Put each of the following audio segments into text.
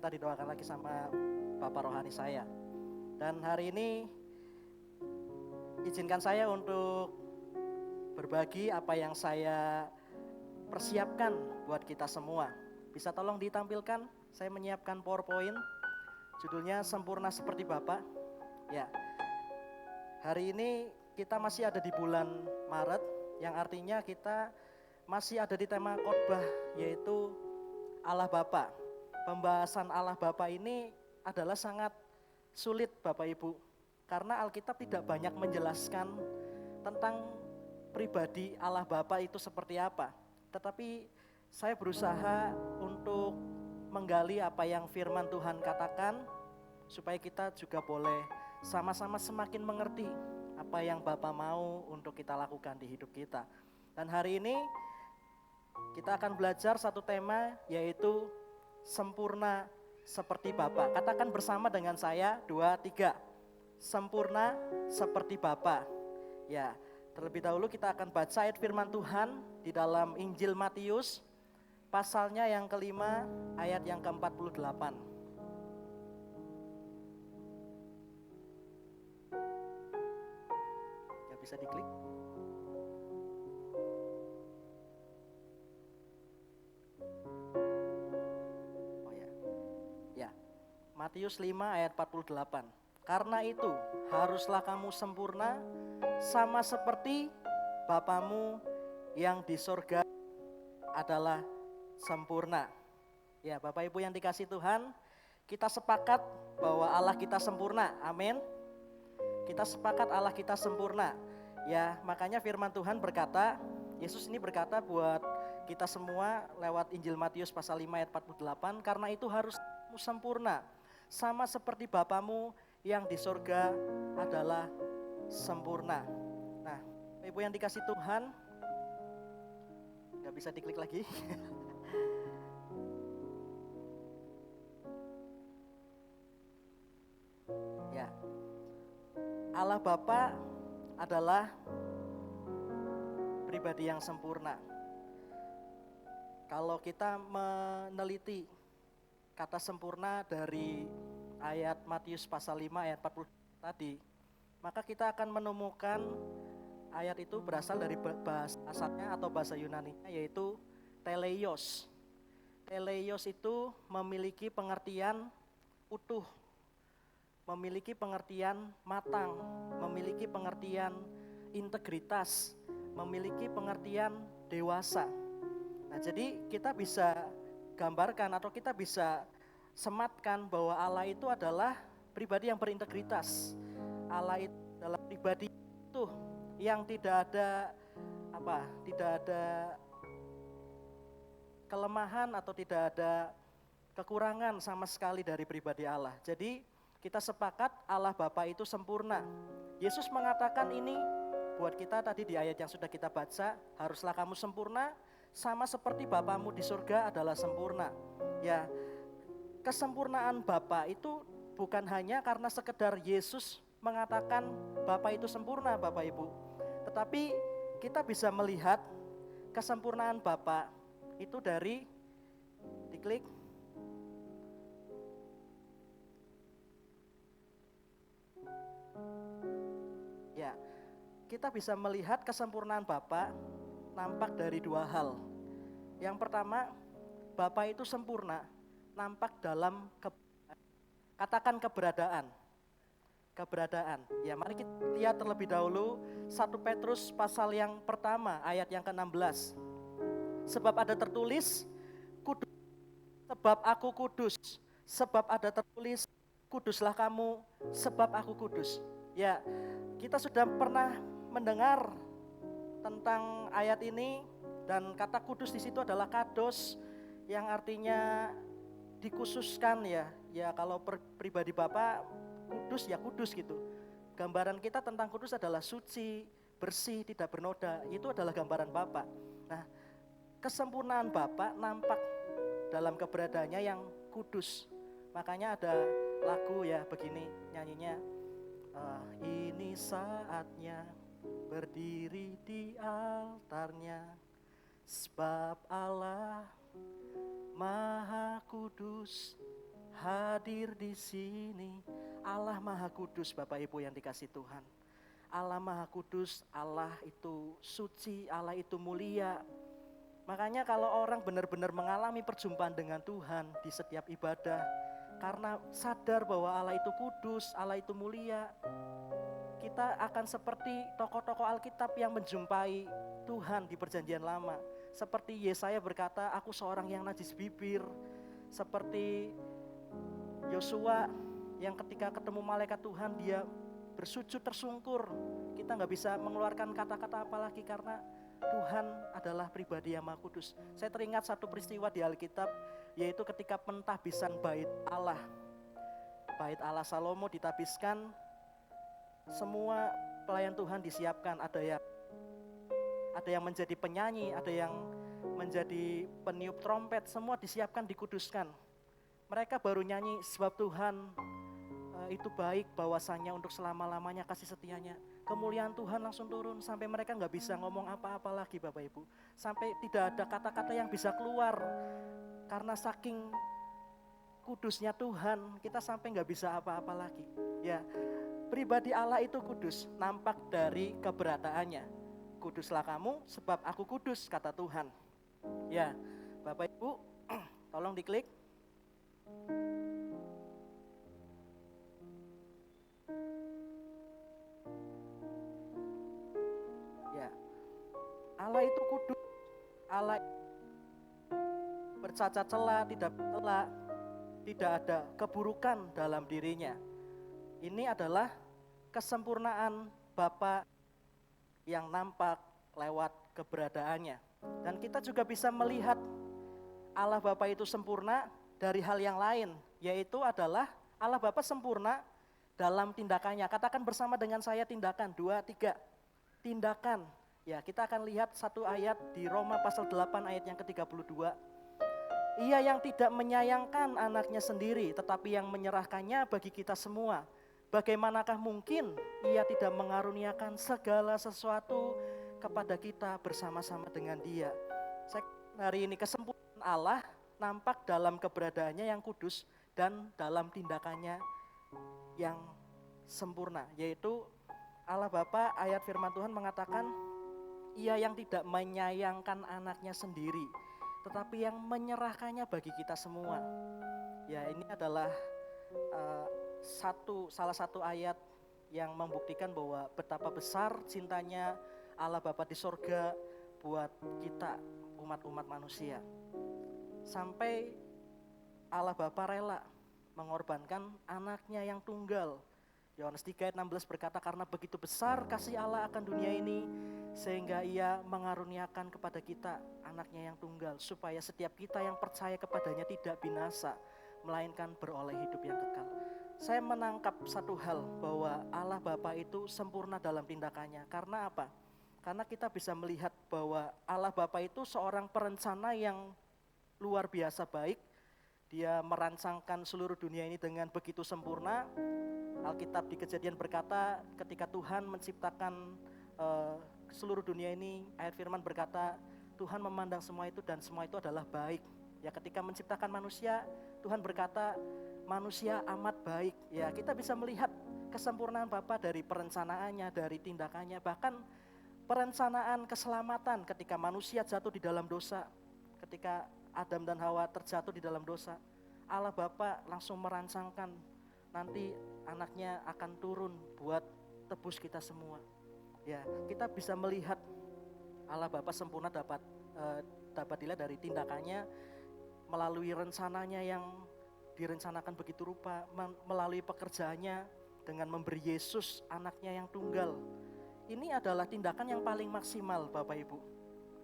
minta didoakan lagi sama Bapak Rohani saya. Dan hari ini izinkan saya untuk berbagi apa yang saya persiapkan buat kita semua. Bisa tolong ditampilkan, saya menyiapkan PowerPoint, judulnya Sempurna Seperti Bapa. Ya, hari ini kita masih ada di bulan Maret, yang artinya kita masih ada di tema khotbah, yaitu Allah Bapa. Pembahasan Allah Bapa ini adalah sangat sulit Bapak Ibu, karena Alkitab tidak banyak menjelaskan tentang pribadi Allah Bapa itu seperti apa. Tetapi saya berusaha untuk menggali apa yang firman Tuhan katakan, supaya kita juga boleh sama-sama semakin mengerti apa yang Bapa mau untuk kita lakukan di hidup kita. Dan hari ini kita akan belajar satu tema, yaitu sempurna seperti Bapa. Katakan bersama dengan saya, 2, 3. Sempurna seperti Bapa. Ya, terlebih dahulu kita akan baca ayat firman Tuhan di dalam Injil Matius, pasalnya yang kelima, ayat yang ke-48. Ya, bisa diklik. Matius 5 ayat 48. Karena itu haruslah kamu sempurna sama seperti Bapamu yang di surga adalah sempurna. Ya, Bapak Ibu yang dikasih Tuhan, kita sepakat bahwa Allah kita sempurna. Amin. Kita sepakat Allah kita sempurna. Ya, makanya firman Tuhan berkata, Yesus ini berkata buat kita semua lewat Injil Matius pasal 5 ayat 48, karena itu harus sempurna sama seperti Bapamu yang di surga adalah sempurna. Nah, Ibu yang dikasih Tuhan, gak bisa diklik lagi. Ya, Allah Bapa adalah pribadi yang sempurna. Kalau kita meneliti kata sempurna dari ayat Matius pasal 5 ayat 40 tadi, maka kita akan menemukan ayat itu berasal dari bahasa asalnya atau bahasa Yunaninya, yaitu teleios. Teleios itu memiliki pengertian utuh, memiliki pengertian matang, memiliki pengertian integritas, memiliki pengertian dewasa. Nah, jadi kita bisa gambarkan atau kita bisa sematkan bahwa Allah itu adalah pribadi yang berintegritas. Allah itu adalah pribadi itu yang tidak ada kelemahan atau tidak ada kekurangan sama sekali dari pribadi Allah. Jadi kita sepakat Allah Bapa itu sempurna. Yesus mengatakan ini buat kita tadi di ayat yang sudah kita baca, haruslah kamu sempurna sama seperti Bapamu di surga adalah sempurna. Ya, kesempurnaan Bapa itu bukan hanya karena sekedar Yesus mengatakan Bapa itu sempurna, Bapak Ibu. Tetapi kita bisa melihat kesempurnaan Bapa itu dari, diklik. Ya, kita bisa melihat kesempurnaan Bapa nampak dari dua hal. Yang pertama, Bapa itu sempurna nampak dalam katakan keberadaan. Keberadaan. Ya, mari kita lihat terlebih dahulu 1 Petrus pasal yang pertama ayat yang ke-16. Sebab ada tertulis kudus, sebab aku kudus. Sebab ada tertulis kuduslah kamu sebab aku kudus. Ya, kita sudah pernah mendengar tentang ayat ini, dan kata kudus di situ adalah kados, yang artinya dikhususkan ya. Ya, kalau pribadi Bapa kudus ya kudus gitu. Gambaran kita tentang kudus adalah suci, bersih, tidak bernoda. Itu adalah gambaran Bapa. Nah, kesempurnaan Bapa nampak dalam keberadaannya yang kudus. Makanya ada lagu ya begini nyanyinya, ini saatnya berdiri di altarnya, sebab Allah Maha Kudus hadir di sini. Allah Maha Kudus, Bapak Ibu yang dikasih Tuhan. Allah Maha Kudus, Allah itu suci, Allah itu mulia. Makanya kalau orang benar-benar mengalami perjumpaan dengan Tuhan di setiap ibadah, karena sadar bahwa Allah itu kudus, Allah itu mulia, kita akan seperti tokoh-tokoh Alkitab yang menjumpai Tuhan di perjanjian lama. Seperti Yesaya berkata, aku seorang yang najis bibir. Seperti Yosua yang ketika ketemu malaikat Tuhan dia bersujud tersungkur. Kita gak bisa mengeluarkan kata-kata apalagi karena Tuhan adalah pribadi yang Maha Kudus. Saya teringat satu peristiwa di Alkitab, yaitu ketika pentahbisan bait Allah. Bait Allah Salomo ditabiskan, semua pelayan Tuhan disiapkan. Ada yang menjadi penyanyi, ada yang menjadi peniup trompet, semua disiapkan, dikuduskan. Mereka baru nyanyi sebab Tuhan itu baik, bahwasanya untuk selama-lamanya kasih setianya. Kemuliaan Tuhan langsung turun sampai mereka gak bisa ngomong apa-apa lagi Bapak Ibu. Sampai tidak ada kata-kata yang bisa keluar. Karena saking kudusnya Tuhan, kita sampai gak bisa apa-apa lagi. Ya, pribadi Allah itu kudus, nampak dari keberataannya. Kuduslah kamu sebab aku kudus, kata Tuhan. Ya, Bapak Ibu, tolong diklik. Ya, Allah itu kudus. Allah bercacat celah, tidak bercela, tidak ada keburukan dalam dirinya. Ini adalah kesempurnaan Bapa yang nampak lewat keberadaannya. Dan kita juga bisa melihat Allah Bapa itu sempurna dari hal yang lain, yaitu adalah Allah Bapa sempurna dalam tindakannya. Katakan bersama dengan saya tindakan, 2, 3. Tindakan. Ya, kita akan lihat satu ayat di Roma pasal 8 ayat yang ke-32. Ia yang tidak menyayangkan anaknya sendiri, tetapi yang menyerahkannya bagi kita semua. Bagaimanakah mungkin ia tidak mengaruniakan segala sesuatu kepada kita bersama-sama dengan Dia. Hari ini kesempurnaan Allah nampak dalam keberadaannya yang kudus dan dalam tindakannya yang sempurna. Yaitu Allah Bapa, ayat firman Tuhan mengatakan, ia yang tidak menyayangkan anaknya sendiri, tetapi yang menyerahkannya bagi kita semua. Ya, ini adalah salah satu ayat yang membuktikan bahwa betapa besar cintanya Allah Bapa di sorga buat kita umat-umat manusia. Sampai Allah Bapa rela mengorbankan anaknya yang tunggal. Yohanes 3 ayat 16 berkata, karena begitu besar kasih Allah akan dunia ini, sehingga ia mengaruniakan kepada kita anaknya yang tunggal, supaya setiap kita yang percaya kepadanya tidak binasa, melainkan beroleh hidup yang kekal. Saya menangkap satu hal, bahwa Allah Bapa itu sempurna dalam tindakannya. Karena apa? Karena kita bisa melihat bahwa Allah Bapa itu seorang perencana yang luar biasa baik. Dia merancangkan seluruh dunia ini dengan begitu sempurna. Alkitab di Kejadian berkata, ketika Tuhan menciptakan seluruh dunia ini, ayat firman berkata, Tuhan memandang semua itu dan semua itu adalah baik. Ya, ketika menciptakan manusia, Tuhan berkata, manusia amat baik. Ya, kita bisa melihat kesempurnaan Bapa dari perencanaannya, dari tindakannya, bahkan perencanaan keselamatan ketika manusia jatuh di dalam dosa, ketika Adam dan Hawa terjatuh di dalam dosa, Allah Bapa langsung merancangkan nanti anaknya akan turun buat tebus kita semua. Ya, kita bisa melihat Allah Bapa sempurna dapat dilihat dari tindakannya, melalui rencananya yang direncanakan begitu rupa, melalui pekerjaannya dengan memberi Yesus anaknya yang tunggal. Ini adalah tindakan yang paling maksimal Bapak Ibu.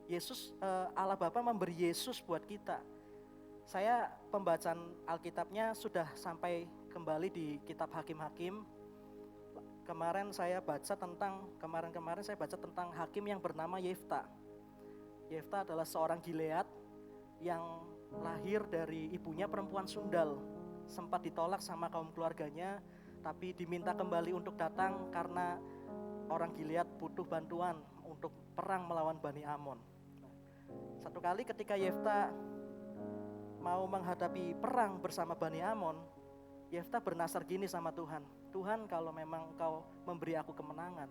Yesus, Allah Bapa memberi Yesus buat kita. Saya pembacaan Alkitabnya sudah sampai kembali di kitab Hakim-Hakim. Kemarin saya baca tentang hakim yang bernama Yefta. Yefta adalah seorang Gilead yang lahir dari ibunya perempuan sundal. Sempat ditolak sama kaum keluarganya, tapi diminta kembali untuk datang karena orang Gilead butuh bantuan untuk perang melawan Bani Amon. Satu kali ketika Yefta mau menghadapi perang bersama Bani Amon, Yefta bernasar gini sama Tuhan. Tuhan, kalau memang Engkau memberi aku kemenangan,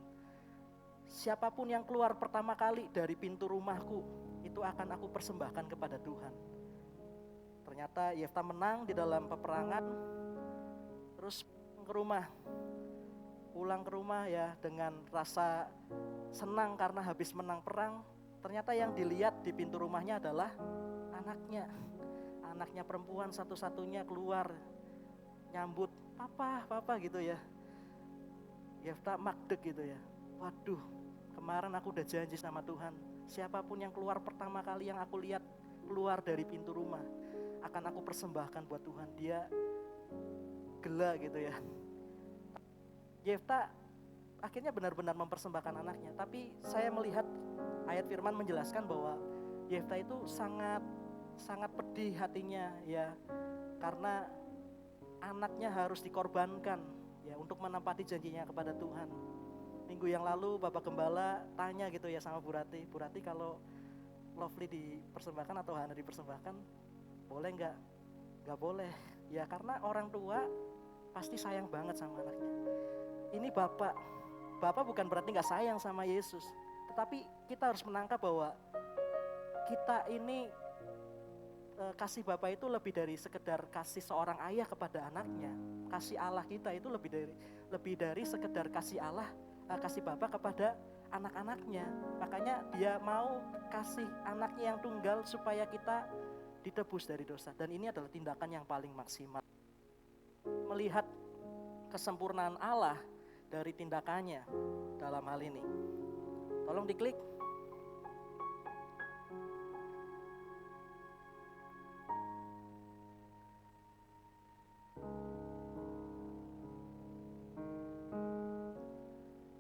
siapapun yang keluar pertama kali dari pintu rumahku, itu akan aku persembahkan kepada Tuhan. Ternyata Yefta menang di dalam peperangan, terus pulang ke rumah ya dengan rasa senang karena habis menang perang. Ternyata yang dilihat di pintu rumahnya adalah anaknya perempuan satu-satunya keluar nyambut, papa gitu ya. Yefta makdek gitu ya. Waduh, kemarin aku udah janji sama Tuhan, siapapun yang keluar pertama kali yang aku lihat keluar dari pintu rumah, akan aku persembahkan buat Tuhan. Dia gela gitu ya. Yefta akhirnya benar-benar mempersembahkan anaknya. Tapi saya melihat ayat firman menjelaskan bahwa Yefta itu sangat pedih hatinya ya, karena anaknya harus dikorbankan ya untuk menempati janjinya kepada Tuhan. Minggu yang lalu Bapak Gembala tanya gitu ya sama Bu Rati, kalau Lovely dipersembahkan atau Hana dipersembahkan, boleh nggak? Nggak boleh. Ya karena orang tua pasti sayang banget sama anaknya. Ini Bapak bukan berarti nggak sayang sama Yesus, tetapi kita harus menangkap bahwa kita ini kasih Bapak itu lebih dari sekedar kasih seorang ayah kepada anaknya. Kasih Allah kita itu lebih dari sekedar kasih Bapak kepada anak-anaknya. Makanya Dia mau kasih anaknya yang tunggal supaya kita ditebus dari dosa. Dan ini adalah tindakan yang paling maksimal. Melihat kesempurnaan Allah dari tindakannya dalam hal ini. Tolong diklik.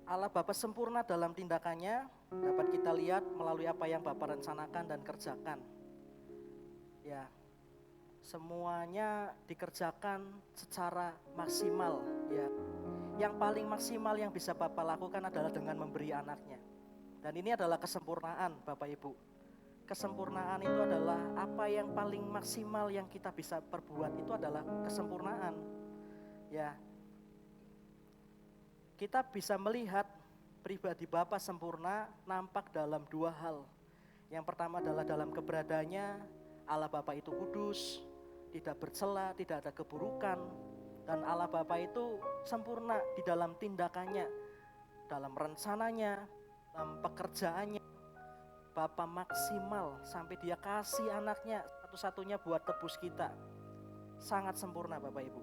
Allah Bapa sempurna dalam tindakannya dapat kita lihat melalui apa yang Bapa rencanakan dan kerjakan. Ya, semuanya dikerjakan secara maksimal ya. Yang paling maksimal yang bisa Bapak lakukan adalah dengan memberi anaknya. Dan ini adalah kesempurnaan Bapak Ibu. Kesempurnaan itu adalah apa yang paling maksimal yang kita bisa perbuat, itu adalah kesempurnaan. Ya. Kita bisa melihat pribadi Bapa sempurna nampak dalam dua hal. Yang pertama adalah dalam keberadaannya, Allah Bapa itu kudus, tidak bercela, tidak ada keburukan. Dan Allah Bapa itu sempurna di dalam tindakannya, dalam rencananya, dalam pekerjaannya. Bapa maksimal sampai Dia kasih anaknya satu-satunya buat tebus kita. Sangat sempurna Bapak Ibu.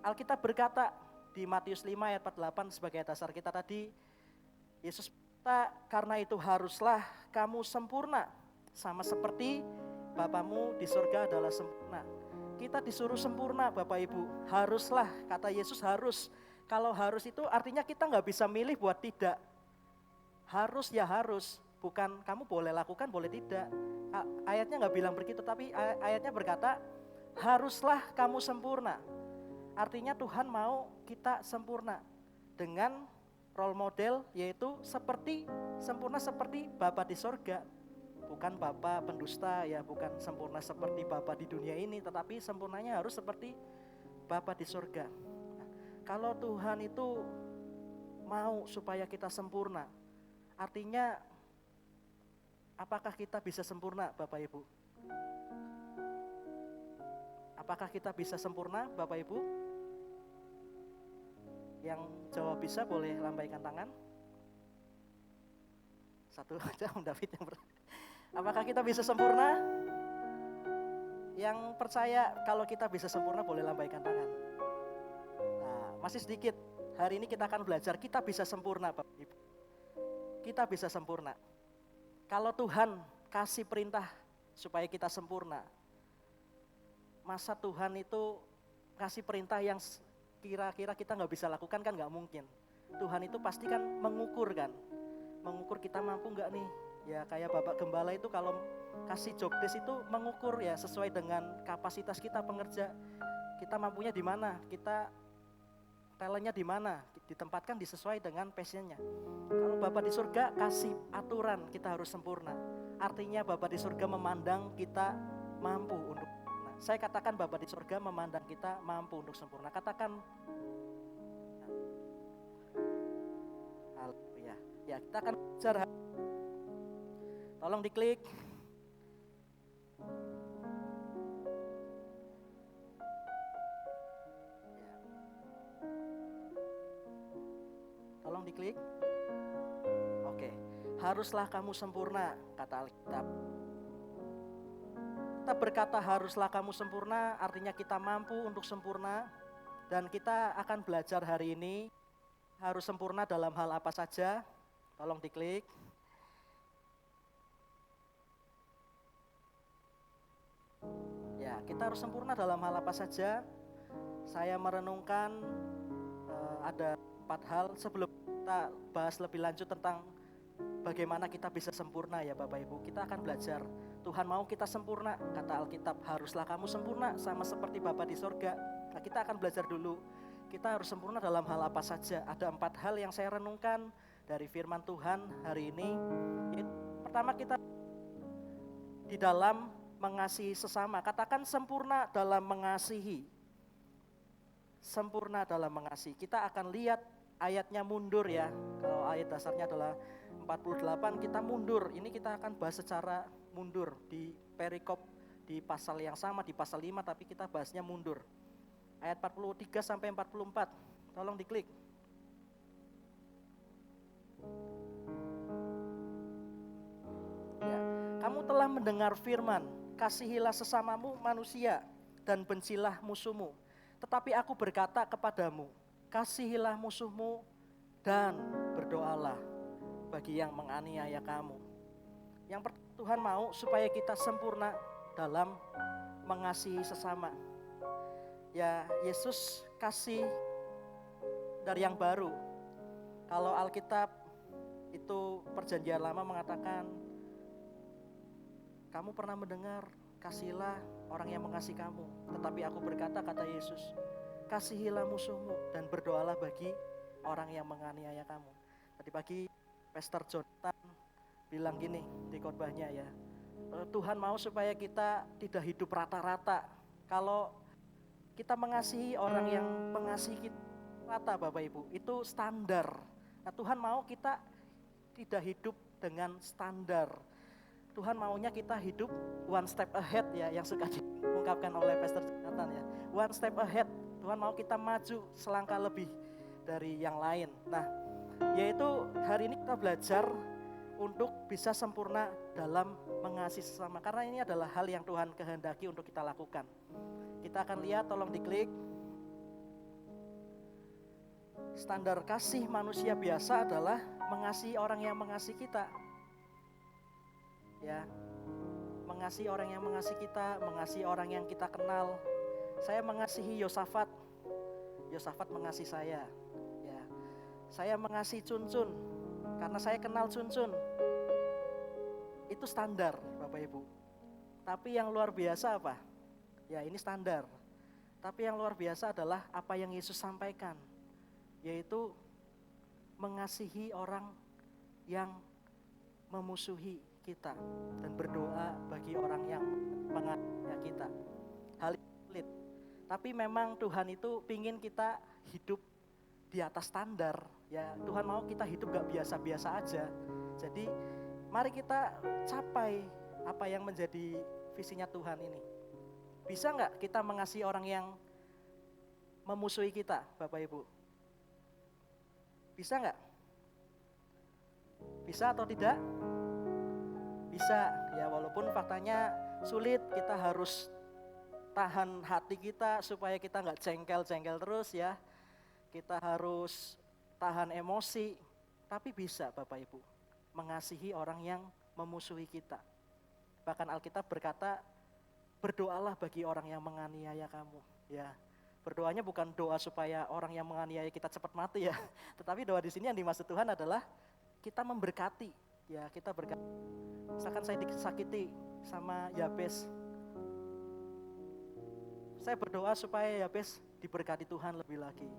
Alkitab berkata di Matius 5 ayat 48 sebagai dasar kita tadi, Yesus berkata, karena itu haruslah kamu sempurna, sama seperti Bapamu di surga adalah sempurna. Kita disuruh sempurna Bapak Ibu, haruslah, kata Yesus harus. Kalau harus itu artinya kita gak bisa milih buat tidak. Harus ya harus, bukan kamu boleh lakukan boleh tidak. Ayatnya gak bilang begitu, tapi ayatnya berkata haruslah kamu sempurna. Artinya Tuhan mau kita sempurna dengan role model, yaitu sempurna seperti Bapa di surga. Bukan Bapa pendusta ya, bukan sempurna seperti Bapa di dunia ini, tetapi sempurnanya harus seperti Bapa di surga. Kalau Tuhan itu mau supaya kita sempurna, artinya apakah kita bisa sempurna Bapak Ibu? Apakah kita bisa sempurna Bapak Ibu? Yang jawab bisa boleh lambaikan tangan. Satu aja Om David yang Apakah kita bisa sempurna? Yang percaya kalau kita bisa sempurna boleh lambaikan tangan. Nah, masih sedikit. Hari ini kita akan belajar kita bisa sempurna Bapak Ibu. Kita bisa sempurna. Kalau Tuhan kasih perintah supaya kita sempurna, masa Tuhan itu kasih perintah yang kira-kira kita gak bisa lakukan kan gak mungkin. Tuhan itu pasti kan mengukur kan. Mengukur kita mampu gak nih. Ya kayak Bapak Gembala itu kalau kasih job desk itu mengukur ya sesuai dengan kapasitas kita pengerja. Kita mampunya di mana, kita talentnya di mana, ditempatkan disesuai dengan passionnya. Kalau Bapak di surga kasih aturan kita harus sempurna. Artinya Bapak di surga memandang kita mampu untuk sempurna. Saya katakan Bapa di surga memandang kita mampu untuk sempurna. Katakan haleluya. Ya, kita akan belajar. Tolong diklik. Tolong diklik. Oke. Haruslah kamu sempurna, kata Alkitab. Kita berkata haruslah kamu sempurna, artinya kita mampu untuk sempurna. Dan kita akan belajar hari ini harus sempurna dalam hal apa saja. Tolong diklik. Ya, kita harus sempurna dalam hal apa saja. Saya merenungkan ada 4 hal. Sebelum kita bahas lebih lanjut tentang bagaimana kita bisa sempurna ya Bapak Ibu, kita akan belajar. Tuhan mau kita sempurna, kata Alkitab, haruslah kamu sempurna sama seperti Bapa di surga. Nah, kita akan belajar dulu, kita harus sempurna dalam hal apa saja. Ada 4 hal yang saya renungkan dari firman Tuhan hari ini. Pertama, kita di dalam mengasihi sesama. Katakan sempurna dalam mengasihi. Sempurna dalam mengasihi. Kita akan lihat ayatnya mundur ya. Kalau ayat dasarnya adalah 48, kita mundur. Ini kita akan bahas secara mundur di perikop di pasal yang sama, di pasal 5, tapi kita bahasnya mundur. Ayat 43 sampai 44. Tolong diklik. Ya, kamu telah mendengar firman, kasihilah sesamamu manusia dan bencilah musuhmu. Tetapi aku berkata kepadamu, kasihilah musuhmu dan berdoalah bagi yang menganiaya kamu. Yang pertama, Tuhan mau supaya kita sempurna dalam mengasihi sesama. Ya, Yesus kasih dari yang baru. Kalau Alkitab itu perjanjian lama mengatakan, kamu pernah mendengar, kasihilah orang yang mengasihi kamu. Tetapi aku berkata, kata Yesus, kasihilah musuhmu dan berdoalah bagi orang yang menganiaya kamu. Tadi pagi Pastor Jonathan bilang gini di khotbahnya ya, Tuhan mau supaya kita tidak hidup rata-rata. Kalau kita mengasihi orang yang mengasihi kita rata Bapak Ibu, itu standar. Nah, Tuhan mau kita tidak hidup dengan standar. Tuhan maunya kita hidup one step ahead ya, yang suka diungkapkan oleh Pastor Jonathan ya. One step ahead. Tuhan mau kita maju selangkah lebih dari yang lain. Nah, yaitu hari ini kita belajar untuk bisa sempurna dalam mengasihi sesama. Karena ini adalah hal yang Tuhan kehendaki untuk kita lakukan. Kita akan lihat, tolong diklik. Standar kasih manusia biasa adalah mengasihi orang yang mengasihi kita. Ya, mengasihi orang yang mengasihi kita, mengasihi orang yang kita kenal. Saya mengasihi Yosafat, Yosafat mengasihi saya. Ya, saya mengasihi Cuncun karena saya kenal Cuncun. Itu standar Bapak Ibu. Tapi yang luar biasa apa? Ya, ini standar. Tapi yang luar biasa adalah apa yang Yesus sampaikan, yaitu mengasihi orang yang memusuhi kita dan berdoa bagi orang yang menganiaya kita. Hal itu sulit. Tapi memang Tuhan itu pingin kita hidup di atas standar. Ya, Tuhan mau kita hidup gak biasa-biasa aja. Jadi mari kita capai apa yang menjadi visinya Tuhan ini. Bisa gak kita mengasihi orang yang memusuhi kita, Bapak Ibu? Bisa gak? Bisa atau tidak? Bisa, ya walaupun faktanya sulit, kita harus tahan hati kita supaya kita gak jengkel-jengkel terus ya. Kita harus tahan emosi, tapi bisa Bapak Ibu mengasihi orang yang memusuhi kita. Bahkan Alkitab berkata, berdoalah bagi orang yang menganiaya kamu. Ya, berdoanya bukan doa supaya orang yang menganiaya kita cepat mati ya, tetapi doa di sini yang dimaksud Tuhan adalah kita memberkati. Ya, kita berkati. Misalkan saya disakiti sama Yabes, saya berdoa supaya Yabes diberkati Tuhan lebih lagi.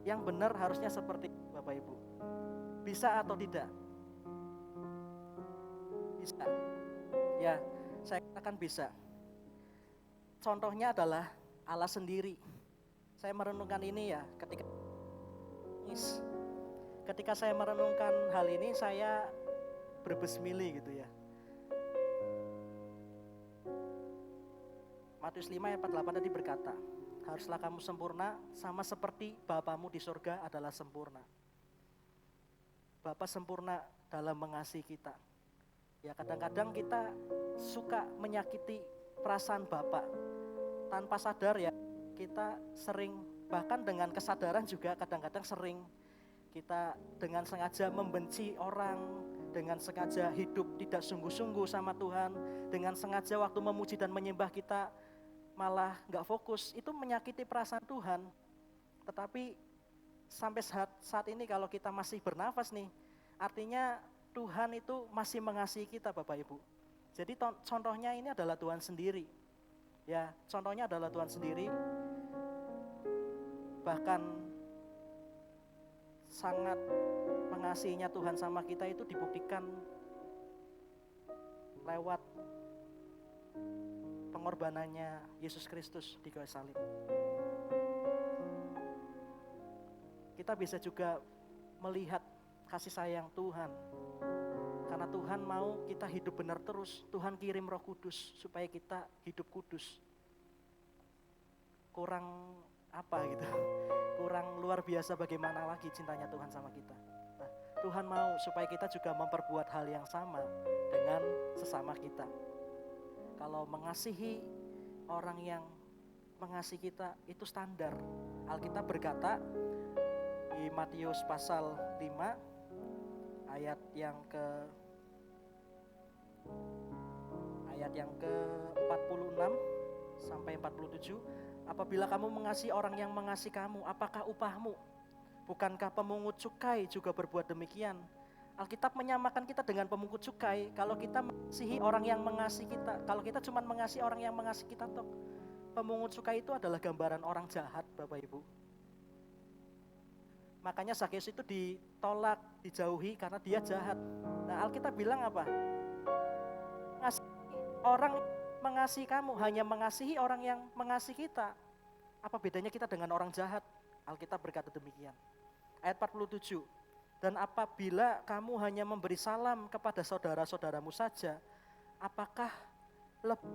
Yang benar harusnya seperti Bapak Ibu. Bisa atau tidak? Bisa. Ya, saya katakan bisa. contohnya adalah Allah sendiri. Saya merenungkan ini ya ketika saya merenungkan hal ini saya berbesmili gitu ya. Matius 5 ayat 48 tadi berkata, haruslah kamu sempurna sama seperti Bapamu di surga adalah sempurna. Bapa sempurna dalam mengasihi kita. Ya kadang-kadang kita suka menyakiti perasaan Bapa. Tanpa sadar ya kita sering, bahkan dengan kesadaran juga kadang-kadang sering kita dengan sengaja membenci orang, dengan sengaja hidup tidak sungguh-sungguh sama Tuhan, dengan sengaja waktu memuji dan menyembah kita malah gak fokus, itu menyakiti perasaan Tuhan. Tetapi sampai saat ini kalau kita masih bernafas nih, artinya Tuhan itu masih mengasihi kita Bapak Ibu. Jadi contohnya ini adalah Tuhan sendiri. Ya, contohnya adalah Tuhan sendiri. Bahkan sangat mengasihinya Tuhan sama kita itu dibuktikan lewat pengorbanannya Yesus Kristus di kayu salib. Kita bisa juga melihat kasih sayang Tuhan. Karena Tuhan mau kita hidup benar terus. Tuhan kirim Roh Kudus supaya kita hidup kudus. Kurang apa gitu. Kurang luar biasa bagaimana lagi cintanya Tuhan sama kita. Nah, Tuhan mau supaya kita juga memperbuat hal yang sama dengan sesama kita. Kalau mengasihi orang yang mengasihi kita itu standar. Alkitab berkata di Matius pasal 5 ayat yang ke-46 sampai 47, apabila kamu mengasihi orang yang mengasihi kamu, apakah upahmu? Bukankah pemungut cukai juga berbuat demikian? Alkitab menyamakan kita dengan pemungut cukai. Kalau kita mengasihi orang yang mengasihi kita, kalau kita cuma mengasihi orang yang mengasihi kita toh, pemungut cukai itu adalah gambaran orang jahat Bapak Ibu. Makanya Zakheus itu ditolak, dijauhi karena dia jahat. Nah Alkitab bilang apa? Orang mengasihi kamu, hanya mengasihi orang yang mengasihi kita. Apa bedanya kita dengan orang jahat? Alkitab berkata demikian. Ayat 47. Dan apabila kamu hanya memberi salam kepada saudara-saudaramu saja, apakah lebih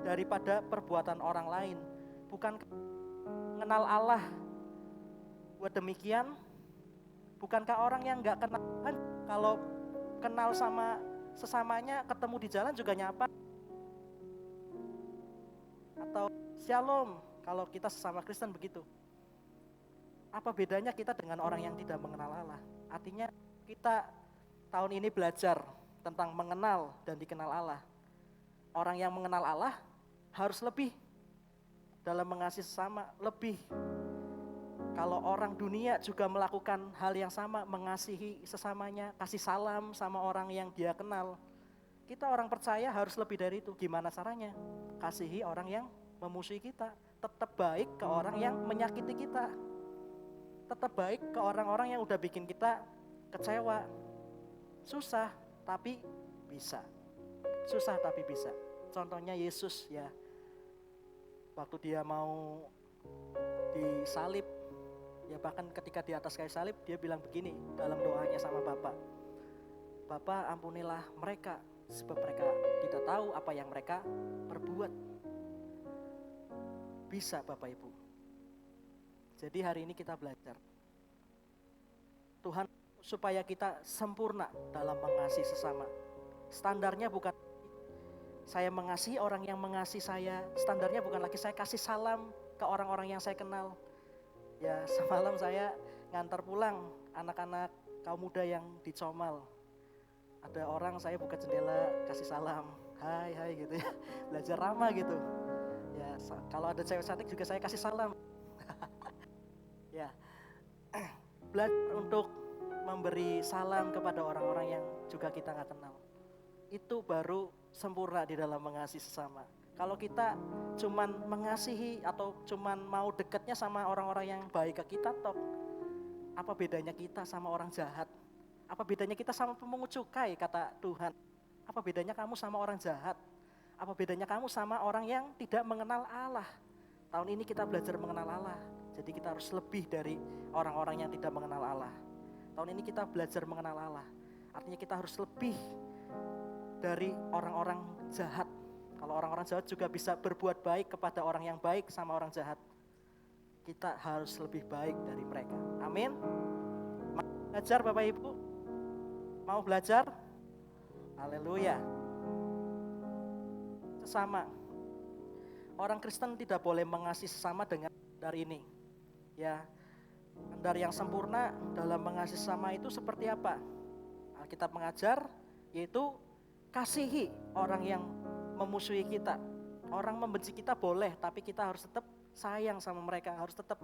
daripada perbuatan orang lain? Bukan mengenal Allah buat demikian? Bukankah orang yang gak kenal Tuhan, kalau kenal sama sesamanya, ketemu di jalan juga nyapa? Atau shalom, kalau kita sesama Kristen begitu. Apa bedanya kita dengan orang yang tidak mengenal Allah? Artinya kita tahun ini belajar tentang mengenal dan dikenal Allah. Orang yang mengenal Allah harus lebih dalam mengasihi sesama, lebih. Kalau orang dunia juga melakukan hal yang sama, mengasihi sesamanya, kasih salam sama orang yang dia kenal. Kita orang percaya harus lebih dari itu. Gimana caranya? Kasihi orang yang memusuhi kita. Tetap baik ke orang yang menyakiti kita. Tetap baik ke orang-orang yang udah bikin kita kecewa. Susah tapi bisa. Susah tapi bisa. Contohnya Yesus ya. Waktu dia mau disalib, ya bahkan ketika di atas kayu salib dia bilang begini dalam doanya sama Bapa. Bapa ampunilah mereka sebab mereka tidak tahu apa yang mereka perbuat. Bisa Bapak Ibu. Jadi hari ini kita belajar. Tuhan supaya kita sempurna dalam mengasihi sesama. Standarnya bukan saya mengasihi orang yang mengasihi saya. Standarnya bukan lagi saya kasih salam ke orang-orang yang saya kenal. Ya semalam saya ngantar pulang anak-anak kaum muda yang di Comal. Ada orang saya buka jendela kasih salam, hai gitu ya, belajar ramah gitu. Ya kalau ada cewek cantik juga saya kasih salam. Ya belajar untuk memberi salam kepada orang-orang yang juga kita nggak kenal. Itu baru sempurna di dalam mengasihi sesama. Kalau kita cuman mengasihi atau cuman mau dekatnya sama orang-orang yang baik ke kita toh, apa bedanya kita sama orang jahat? Apa bedanya kita sama pemungut cukai kata Tuhan? Apa bedanya kamu sama orang jahat? Apa bedanya kamu sama orang yang tidak mengenal Allah? Tahun ini kita belajar mengenal Allah. Jadi kita harus lebih dari orang-orang yang tidak mengenal Allah. Tahun ini kita belajar mengenal Allah. Artinya kita harus lebih dari orang-orang jahat. Kalau orang-orang jahat juga bisa berbuat baik kepada orang yang baik sama orang jahat. Kita harus lebih baik dari mereka. Amin. Mau belajar Bapak Ibu? Mau belajar? Haleluya. Sesama. Orang Kristen tidak boleh mengasihi sesama dengan standar ini. Ya, standar yang sempurna dalam mengasihi sesama itu seperti apa? Alkitab mengajar yaitu kasihi orang yang memusuhi kita. Orang membenci kita boleh, tapi kita harus tetap sayang sama mereka, harus tetap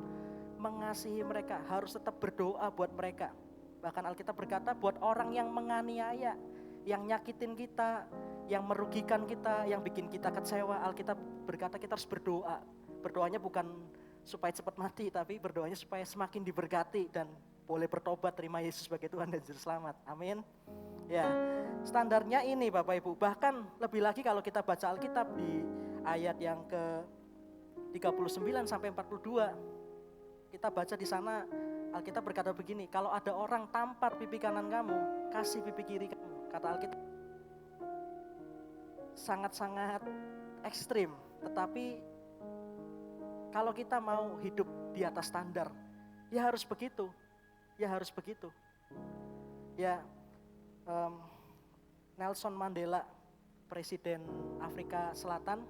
mengasihi mereka, harus tetap berdoa buat mereka. Bahkan Alkitab berkata buat orang yang menganiaya, yang nyakitin kita, yang merugikan kita, yang bikin kita kecewa, Alkitab berkata kita harus berdoa. Berdoanya bukan supaya cepat mati, tapi berdoanya supaya semakin diberkati dan boleh bertobat, terima Yesus sebagai Tuhan dan Juru Selamat. Amin. Ya, standarnya ini Bapak Ibu. Bahkan lebih lagi kalau kita baca Alkitab di ayat yang ke 39 sampai 42. Kita baca di sana Alkitab berkata begini, kalau ada orang tampar pipi kanan kamu, kasih pipi kiri kamu. Kata Alkitab sangat-sangat ekstrim, tetapi kalau kita mau hidup di atas standar, ya harus begitu. Ya harus begitu. Ya, Nelson Mandela, Presiden Afrika Selatan,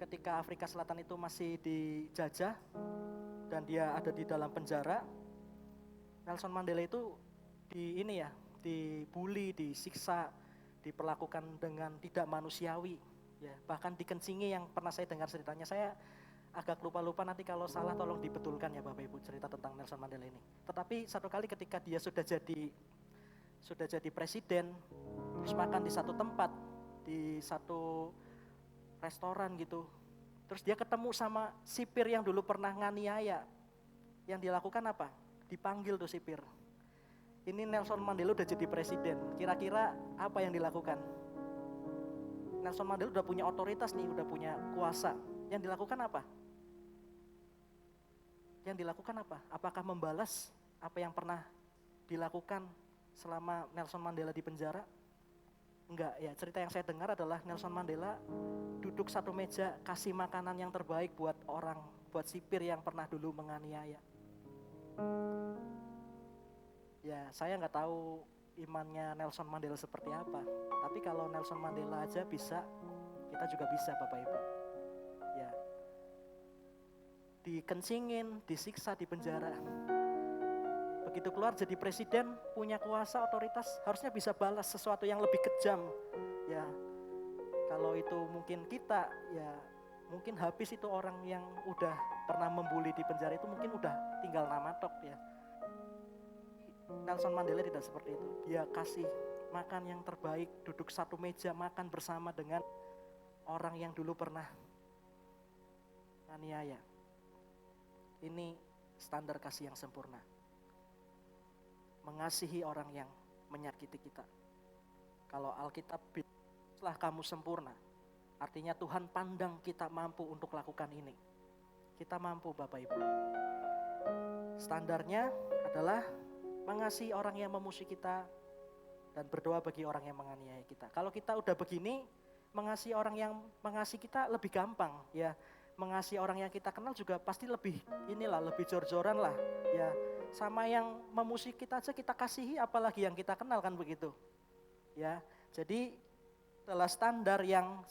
ketika Afrika Selatan itu masih dijajah dan dia ada di dalam penjara, Nelson Mandela itu dibully, disiksa, diperlakukan dengan tidak manusiawi, ya, bahkan dikencingi. Yang pernah saya dengar ceritanya, saya agak lupa nanti kalau salah tolong dibetulkan ya Bapak Ibu cerita tentang Nelson Mandela ini. Tetapi satu kali ketika dia sudah jadi presiden, terus makan di satu tempat, di satu restoran gitu, terus dia ketemu sama sipir yang dulu pernah nganiaya. Yang dilakukan apa? Dipanggil tuh sipir. Ini Nelson Mandela udah jadi presiden, kira-kira apa yang dilakukan? Nelson Mandela udah punya otoritas nih, udah punya kuasa. Yang dilakukan apa? Apakah membalas apa yang pernah dilakukan selama Nelson Mandela di penjara? Enggak, ya, cerita yang saya dengar adalah Nelson Mandela duduk satu meja, kasih makanan yang terbaik buat sipir yang pernah dulu menganiaya. Ya, saya nggak tahu imannya Nelson Mandela seperti apa, tapi kalau Nelson Mandela aja bisa, kita juga bisa Bapak Ibu. Ya, dikencingin, disiksa di penjara. Begitu keluar jadi presiden, punya kuasa, otoritas, harusnya bisa balas sesuatu yang lebih kejam. Ya, kalau itu mungkin kita, ya mungkin habis itu orang yang udah pernah membuli di penjara itu mungkin udah tinggal nama tok ya. Nelson Mandela tidak seperti itu. Dia kasih makan yang terbaik, duduk satu meja makan bersama dengan orang yang dulu pernah aniaya. Ini standar kasih yang sempurna. Mengasihi orang yang menyakiti kita. Kalau Alkitab setelah kamu sempurna, artinya Tuhan pandang kita mampu untuk lakukan ini. Kita mampu Bapak Ibu. Standarnya adalah mengasihi orang yang memusuhi kita dan berdoa bagi orang yang menganiaya kita. Kalau kita udah begini, mengasihi orang yang mengasihi kita lebih gampang ya. Mengasihi orang yang kita kenal juga pasti lebih jor-joran lah ya. Sama yang memusuhi kita aja kita kasihi, apalagi yang kita kenal, kan begitu. Ya. Jadi adalah standar yang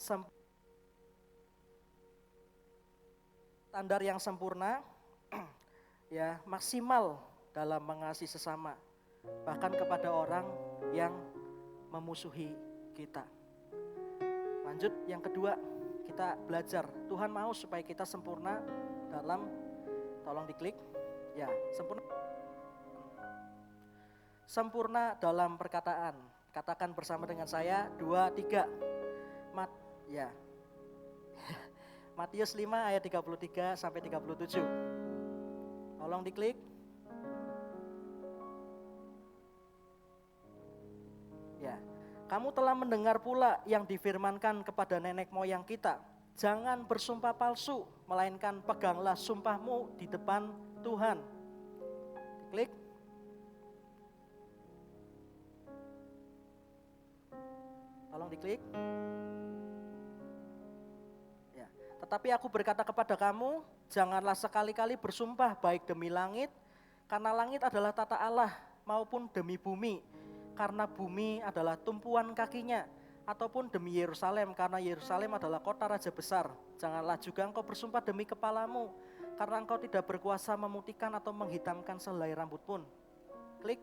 sempurna ya, maksimal dalam mengasihi sesama, bahkan kepada orang yang memusuhi kita. Lanjut, yang kedua, kita belajar. Tuhan mau supaya kita sempurna dalam, tolong diklik, ya, sempurna dalam perkataan. Katakan bersama dengan saya, 2, 3. Matius 5 ayat 33 sampai 37. Tolong diklik. Ya, Kamu telah mendengar pula yang difirmankan kepada nenek moyang kita. Jangan bersumpah palsu, melainkan peganglah sumpahmu di depan Tuhan. Klik. Tolong diklik. Ya. Tetapi aku berkata kepada kamu, janganlah sekali-kali bersumpah baik demi langit, karena langit adalah tata Allah, maupun demi bumi, karena bumi adalah tumpuan kakinya, ataupun demi Yerusalem, karena Yerusalem adalah kota raja besar. Janganlah juga engkau bersumpah demi kepalamu, karena engkau tidak berkuasa memutihkan atau menghitamkan sehelai rambut pun. Klik.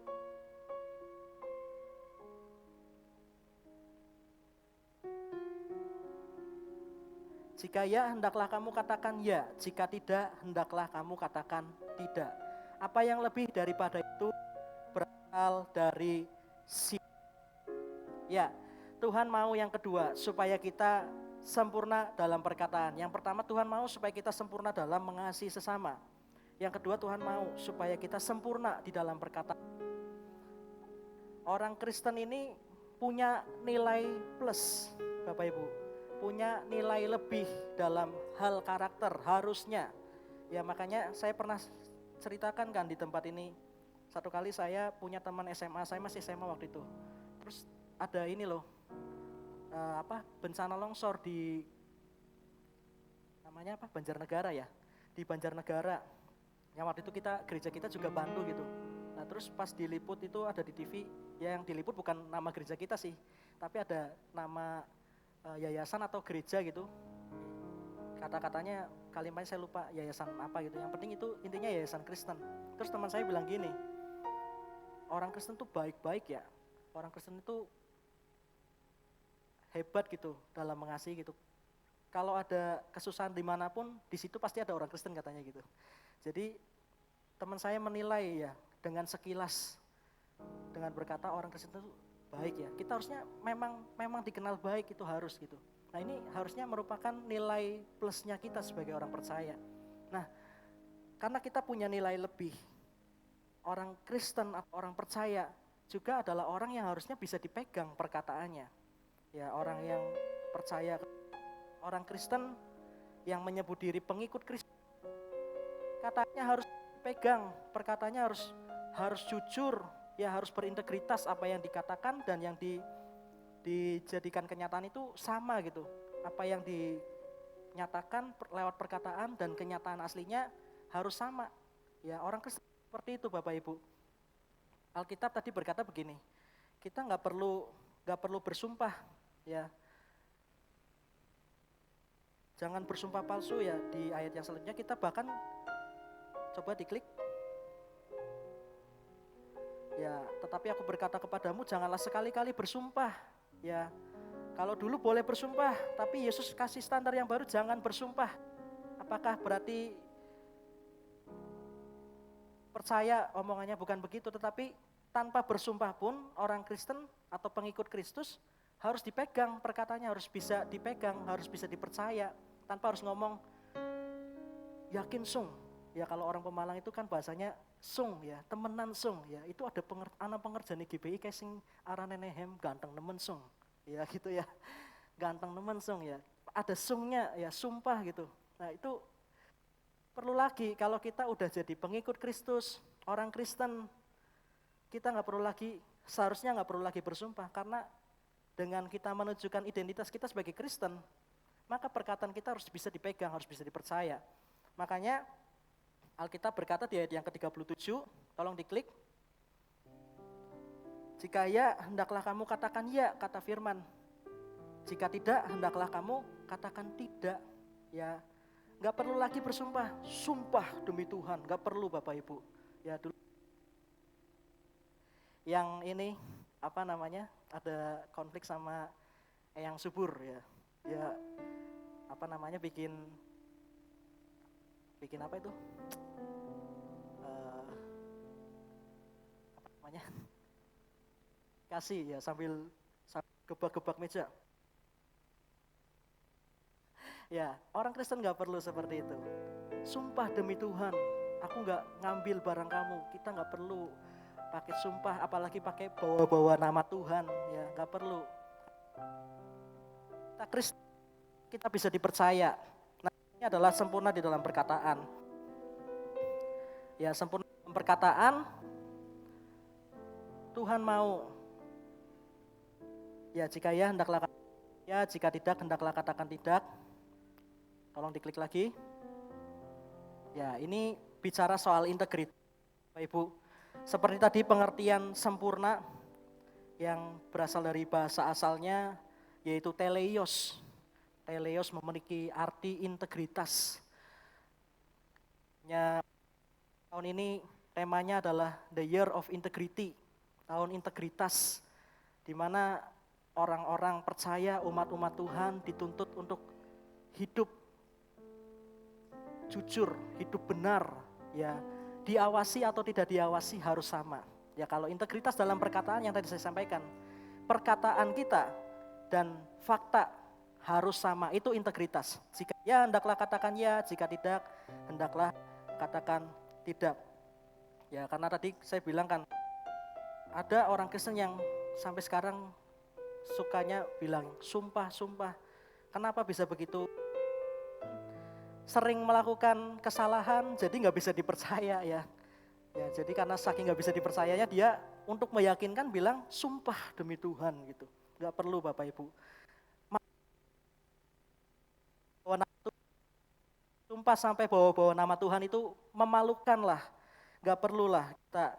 Jika ya, hendaklah kamu katakan ya. Jika tidak, hendaklah kamu katakan tidak. Apa yang lebih daripada itu berasal dari si. Ya, Tuhan mau yang kedua, supaya kita sempurna dalam perkataan. Yang pertama, Tuhan mau supaya kita sempurna dalam mengasihi sesama. Yang kedua, Tuhan mau supaya kita sempurna di dalam perkataan. Orang Kristen ini punya nilai plus, Bapak Ibu. Punya nilai lebih dalam hal karakter, harusnya. Ya makanya saya pernah ceritakan kan di tempat ini. Satu kali saya punya teman SMA, saya masih SMA waktu itu. Terus ada ini loh, bencana longsor di namanya apa, Banjarnegara ya, di Banjarnegara. Yang waktu itu gereja kita juga bantu gitu. Nah terus pas diliput itu ada di TV, ya yang diliput bukan nama gereja kita sih, tapi ada nama yayasan atau gereja gitu. Kata-katanya, kalimatnya saya lupa yayasan apa gitu. Yang penting itu intinya yayasan Kristen. Terus teman saya bilang gini, orang Kristen tuh baik-baik ya, orang Kristen itu hebat gitu dalam mengasihi gitu. Kalau ada kesusahan dimanapun, di situ pasti ada orang Kristen katanya gitu. Jadi teman saya menilai ya dengan sekilas, dengan berkata orang Kristen itu baik ya. Kita harusnya memang dikenal baik, itu harus gitu. Nah ini harusnya merupakan nilai plusnya kita sebagai orang percaya. Nah karena kita punya nilai lebih, orang Kristen atau orang percaya juga adalah orang yang harusnya bisa dipegang perkataannya. Ya orang yang percaya, orang Kristen yang menyebut diri pengikut Kristus, katanya harus pegang, perkataannya harus jujur, ya harus berintegritas, apa yang dikatakan dan yang dijadikan kenyataan itu sama gitu. Apa yang dinyatakan lewat perkataan dan kenyataan aslinya harus sama. Ya orang Kristen seperti itu Bapak Ibu. Alkitab tadi berkata begini, kita nggak perlu bersumpah ya. Jangan bersumpah palsu ya, di ayat yang selanjutnya kita bahkan coba diklik. Ya, tetapi aku berkata kepadamu janganlah sekali-kali bersumpah. Ya, kalau dulu boleh bersumpah, tapi Yesus kasih standar yang baru, jangan bersumpah. Apakah berarti percaya omongannya bukan begitu, tetapi tanpa bersumpah pun orang Kristen atau pengikut Kristus harus dipegang, perkataannya harus bisa dipegang, harus bisa dipercaya, tanpa harus ngomong yakin sung. Ya kalau orang Pemalang itu kan bahasanya sung ya, temenan sung ya. Itu ada anak pengerjaan GBI kayak sing arane nehem ganteng nemen sung. Ya gitu ya. Ganteng nemen sung ya. Ada sungnya ya, sumpah gitu. Nah, itu perlu lagi kalau kita udah jadi pengikut Kristus, orang Kristen, kita seharusnya nggak perlu lagi bersumpah, karena dengan kita menunjukkan identitas kita sebagai Kristen, maka perkataan kita harus bisa dipegang, harus bisa dipercaya. Makanya Alkitab berkata di ayat yang ke-37, tolong diklik. Jika ya, hendaklah kamu katakan ya, kata firman. Jika tidak, hendaklah kamu katakan tidak. Ya, nggak perlu lagi bersumpah, sumpah demi Tuhan, nggak perlu Bapak Ibu. Ya dulu yang ini ada konflik sama Eyang Subur ya. Ya bikin apa itu? Kasih ya sambil gebak-gebak meja. Ya, orang Kristen nggak perlu seperti itu. Sumpah demi Tuhan, aku nggak ngambil barang kamu. Kita nggak perlu pakai sumpah, apalagi pakai bawa-bawa nama Tuhan. Ya, nggak perlu. Kita Kristen, kita bisa dipercaya. Nah, ini adalah sempurna di dalam perkataan. Ya, sempurna dalam perkataan, Tuhan mau. Ya, jika ya hendaklah ya, jika tidak hendaklah katakan tidak. Tolong diklik lagi. Ya, ini bicara soal integritas, Bapak Ibu. Seperti tadi pengertian sempurna yang berasal dari bahasa asalnya yaitu teleios. Teleios memiliki arti integritas. Tahun ini temanya adalah The Year of Integrity, tahun integritas, di mana orang-orang percaya, umat-umat Tuhan dituntut untuk hidup jujur, hidup benar, ya diawasi atau tidak diawasi harus sama. Ya kalau integritas dalam perkataan yang tadi saya sampaikan, perkataan kita dan fakta harus sama, itu integritas. Jika ya hendaklah katakan ya, jika tidak hendaklah katakan tidak. Ya karena tadi saya bilang kan, ada orang Kristen yang sampai sekarang sukanya bilang sumpah. Kenapa bisa begitu? Sering melakukan kesalahan jadi nggak bisa dipercaya ya. Ya jadi karena saking nggak bisa dipercayanya dia untuk meyakinkan bilang sumpah demi Tuhan gitu. Nggak perlu Bapak Ibu. Sumpah sampai bawa-bawa nama Tuhan itu memalukan lah. Nggak perlulah kita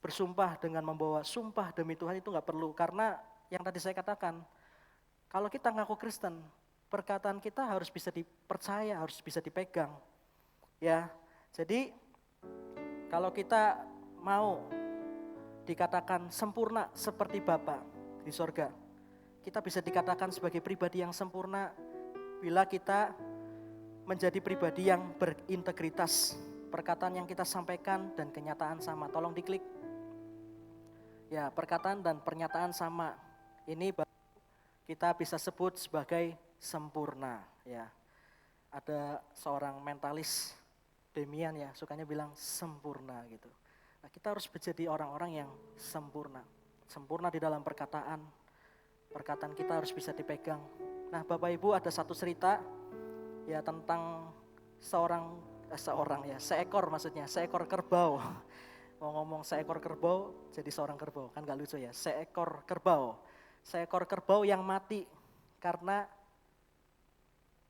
bersumpah dengan membawa sumpah demi Tuhan, itu nggak perlu. Karena yang tadi saya katakan, kalau kita ngaku Kristen, perkataan kita harus bisa dipercaya, harus bisa dipegang. Ya, jadi kalau kita mau dikatakan sempurna seperti Bapa di sorga, kita bisa dikatakan sebagai pribadi yang sempurna bila kita menjadi pribadi yang berintegritas. Perkataan yang kita sampaikan dan kenyataan sama. Tolong diklik. Ya, perkataan dan pernyataan sama. Ini kita bisa sebut sebagai sempurna. Ya, ada seorang mentalis Demian ya, sukanya bilang sempurna gitu. Nah, kita harus menjadi orang-orang yang sempurna. Sempurna di dalam perkataan. Perkataan kita harus bisa dipegang. Nah, Bapak Ibu ada satu cerita ya tentang seekor kerbau. Mau ngomong seekor kerbau jadi seorang kerbau, kan gak lucu ya. Seekor kerbau yang mati karena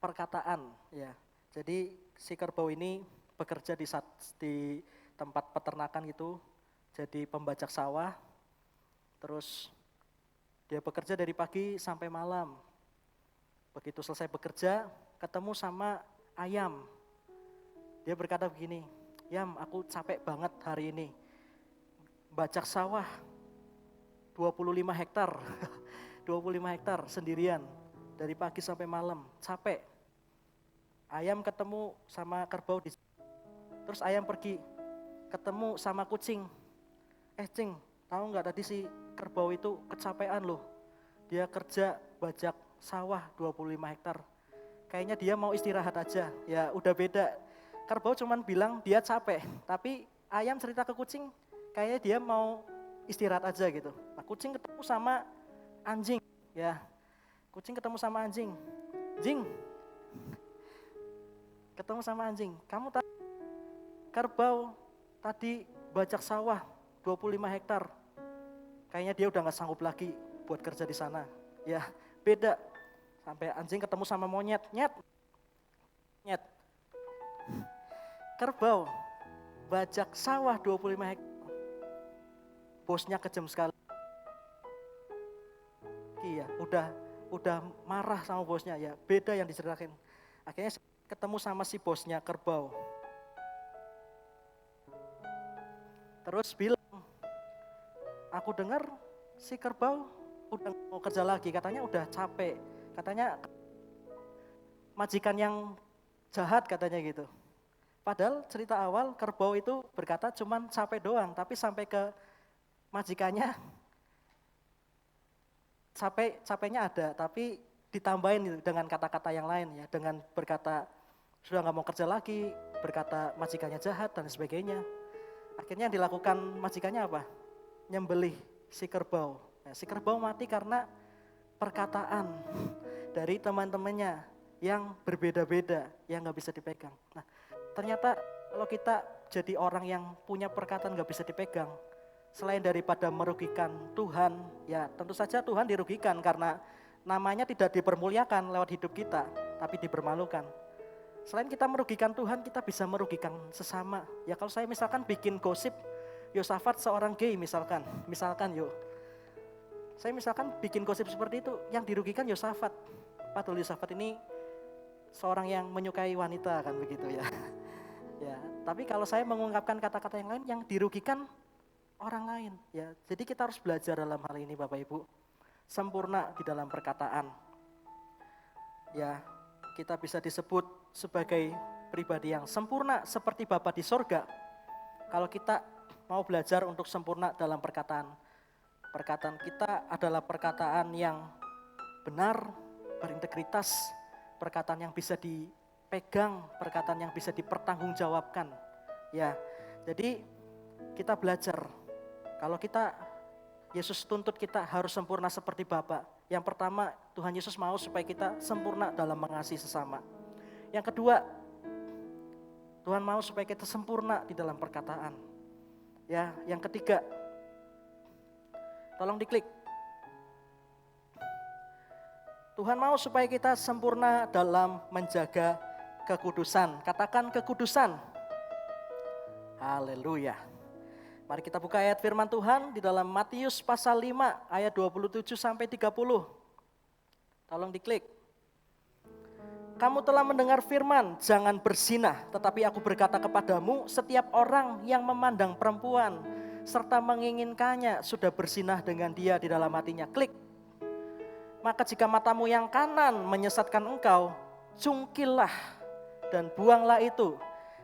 perkataan ya. Jadi si kerbau ini bekerja di tempat peternakan gitu, jadi pembajak sawah. Terus dia bekerja dari pagi sampai malam. Begitu selesai bekerja, ketemu sama ayam. Dia berkata begini, "Yam, aku capek banget hari ini. Bajak sawah 25 hektar. 25 hektar sendirian dari pagi sampai malam, capek." Ayam ketemu sama kerbau terus ayam pergi ketemu sama kucing. Cing, tahu nggak tadi si kerbau itu kecapean loh. Dia kerja bajak sawah 25 hektar. Kayaknya dia mau istirahat aja. Ya udah beda. Kerbau cuman bilang dia capek, tapi ayam cerita ke kucing kayaknya dia mau istirahat aja gitu. Nah, kucing ketemu sama anjing, ya. Kucing ketemu sama anjing. Jing. Ketemu sama anjing. Kamu tahu kerbau tadi bajak sawah 25 hektar. Kayaknya dia udah gak sanggup lagi buat kerja di sana. Ya, beda. Sampai anjing ketemu sama monyet. Nyet. Kerbau bajak sawah 25 hektar. Bosnya kejam sekali. Iya, udah marah sama bosnya ya. Beda yang diceritakan. Akhirnya ketemu sama si bosnya kerbau. Terus bilang, "Aku dengar si kerbau udah mau kerja lagi, katanya udah capek. Katanya majikan yang jahat katanya gitu." Padahal cerita awal kerbau itu berkata cuman capek doang, tapi sampai ke majikannya capeknya ada, tapi ditambahin dengan kata-kata yang lain ya, dengan berkata sudah nggak mau kerja lagi, berkata majikannya jahat dan sebagainya. Akhirnya yang dilakukan majikannya apa? Nyembelih si kerbau. Nah, si kerbau mati karena perkataan dari teman-temannya yang berbeda-beda, yang nggak bisa dipegang. Nah, ternyata kalau kita jadi orang yang punya perkataan nggak bisa dipegang, selain daripada merugikan Tuhan, ya tentu saja Tuhan dirugikan karena namanya tidak dipermuliakan lewat hidup kita, tapi dipermalukan. Selain kita merugikan Tuhan, kita bisa merugikan sesama. Ya kalau saya misalkan bikin gosip, Yosafat seorang gay misalkan yuk. Saya misalkan bikin gosip seperti itu, yang dirugikan Yosafat. Padahal Yosafat ini seorang yang menyukai wanita kan begitu ya. Ya, tapi kalau saya mengungkapkan kata-kata yang lain, yang dirugikan orang lain. Ya, jadi kita harus belajar dalam hal ini Bapak Ibu. Sempurna di dalam perkataan. Ya, kita bisa disebut sebagai pribadi yang sempurna seperti Bapa di sorga. Kalau kita mau belajar untuk sempurna dalam perkataan. Perkataan kita adalah perkataan yang benar, berintegritas, perkataan yang bisa dipegang, perkataan yang bisa dipertanggungjawabkan. Ya, jadi kita belajar. Kalau kita, Yesus tuntut kita harus sempurna seperti Bapa. Yang pertama, Tuhan Yesus mau supaya kita sempurna dalam mengasihi sesama. Yang kedua, Tuhan mau supaya kita sempurna di dalam perkataan. Ya, yang ketiga, tolong diklik. Tuhan mau supaya kita sempurna dalam menjaga kekudusan. Katakan kekudusan. Haleluya. Mari kita buka ayat firman Tuhan di dalam Matius pasal 5 ayat 27 sampai 30. Tolong diklik. Kamu telah mendengar firman, jangan berzinah, tetapi aku berkata kepadamu, setiap orang yang memandang perempuan serta menginginkannya sudah berzinah dengan dia di dalam hatinya. Klik. Maka jika matamu yang kanan menyesatkan engkau, cungkillah dan buanglah itu.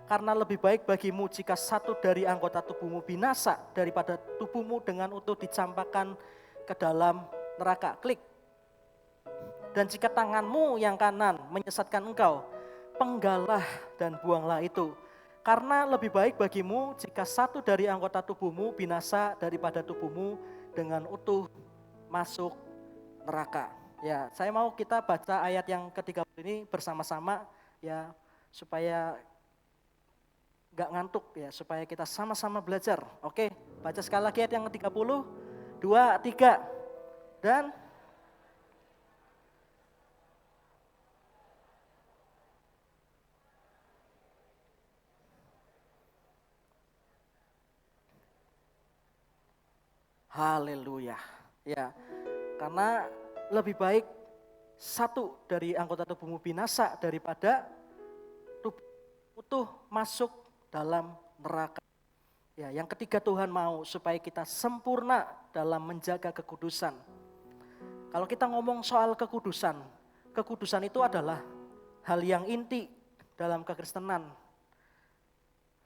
Karena lebih baik bagimu jika satu dari anggota tubuhmu binasa daripada tubuhmu dengan utuh dicampakkan ke dalam neraka. Klik. Dan jika tanganmu yang kanan menyesatkan engkau, penggalah dan buanglah itu. Karena lebih baik bagimu jika satu dari anggota tubuhmu binasa daripada tubuhmu dengan utuh masuk neraka. Ya, saya mau kita baca ayat yang ke-30 ini bersama-sama ya, supaya gak ngantuk ya, supaya kita sama-sama belajar. Oke, baca sekali lagi ayat yang ke-30, 2, 3, dan haleluya. Ya, karena lebih baik satu dari anggota tubuhmu binasa daripada tubuh utuh masuk dalam neraka. Ya, yang ketiga Tuhan mau supaya kita sempurna dalam menjaga kekudusan. Kalau kita ngomong soal kekudusan, kekudusan itu adalah hal yang inti dalam kekristenan.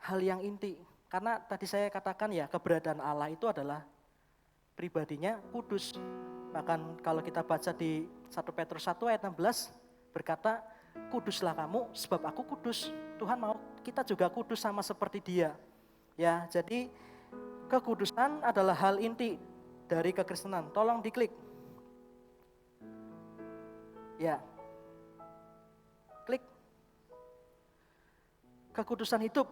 Hal yang inti, karena tadi saya katakan ya, keberadaan Allah itu adalah pribadinya kudus. Bahkan kalau kita baca di 1 Petrus 1 ayat 16 berkata, kuduslah kamu sebab aku kudus. Tuhan mau kita juga kudus sama seperti Dia. Ya, jadi kekudusan adalah hal inti dari kekristenan. Tolong diklik. Ya. Klik. Kekudusan hidup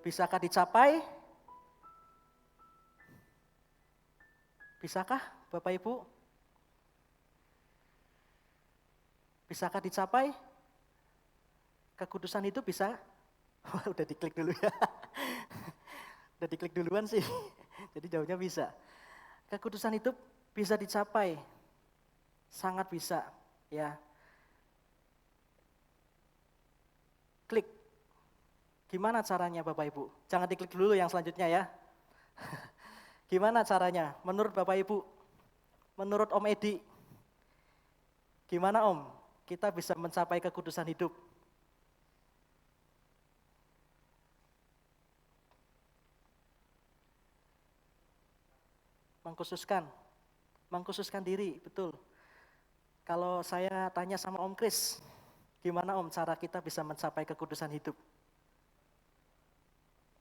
bisakah dicapai? Bisakah Bapak Ibu? Bisakah dicapai? Kekudusan hidup bisa? Wah, udah diklik dulu ya. Udah diklik duluan sih. Jadi jawabnya bisa. Kekudusan hidup bisa dicapai. Sangat bisa, ya. Klik. Gimana caranya Bapak Ibu? Jangan diklik dulu yang selanjutnya ya. Gimana caranya? Menurut Bapak Ibu, menurut Om Edi, gimana Om kita bisa mencapai kekudusan hidup? Mengkhususkan diri, betul. Kalau saya tanya sama Om Kris, gimana Om cara kita bisa mencapai kekudusan hidup?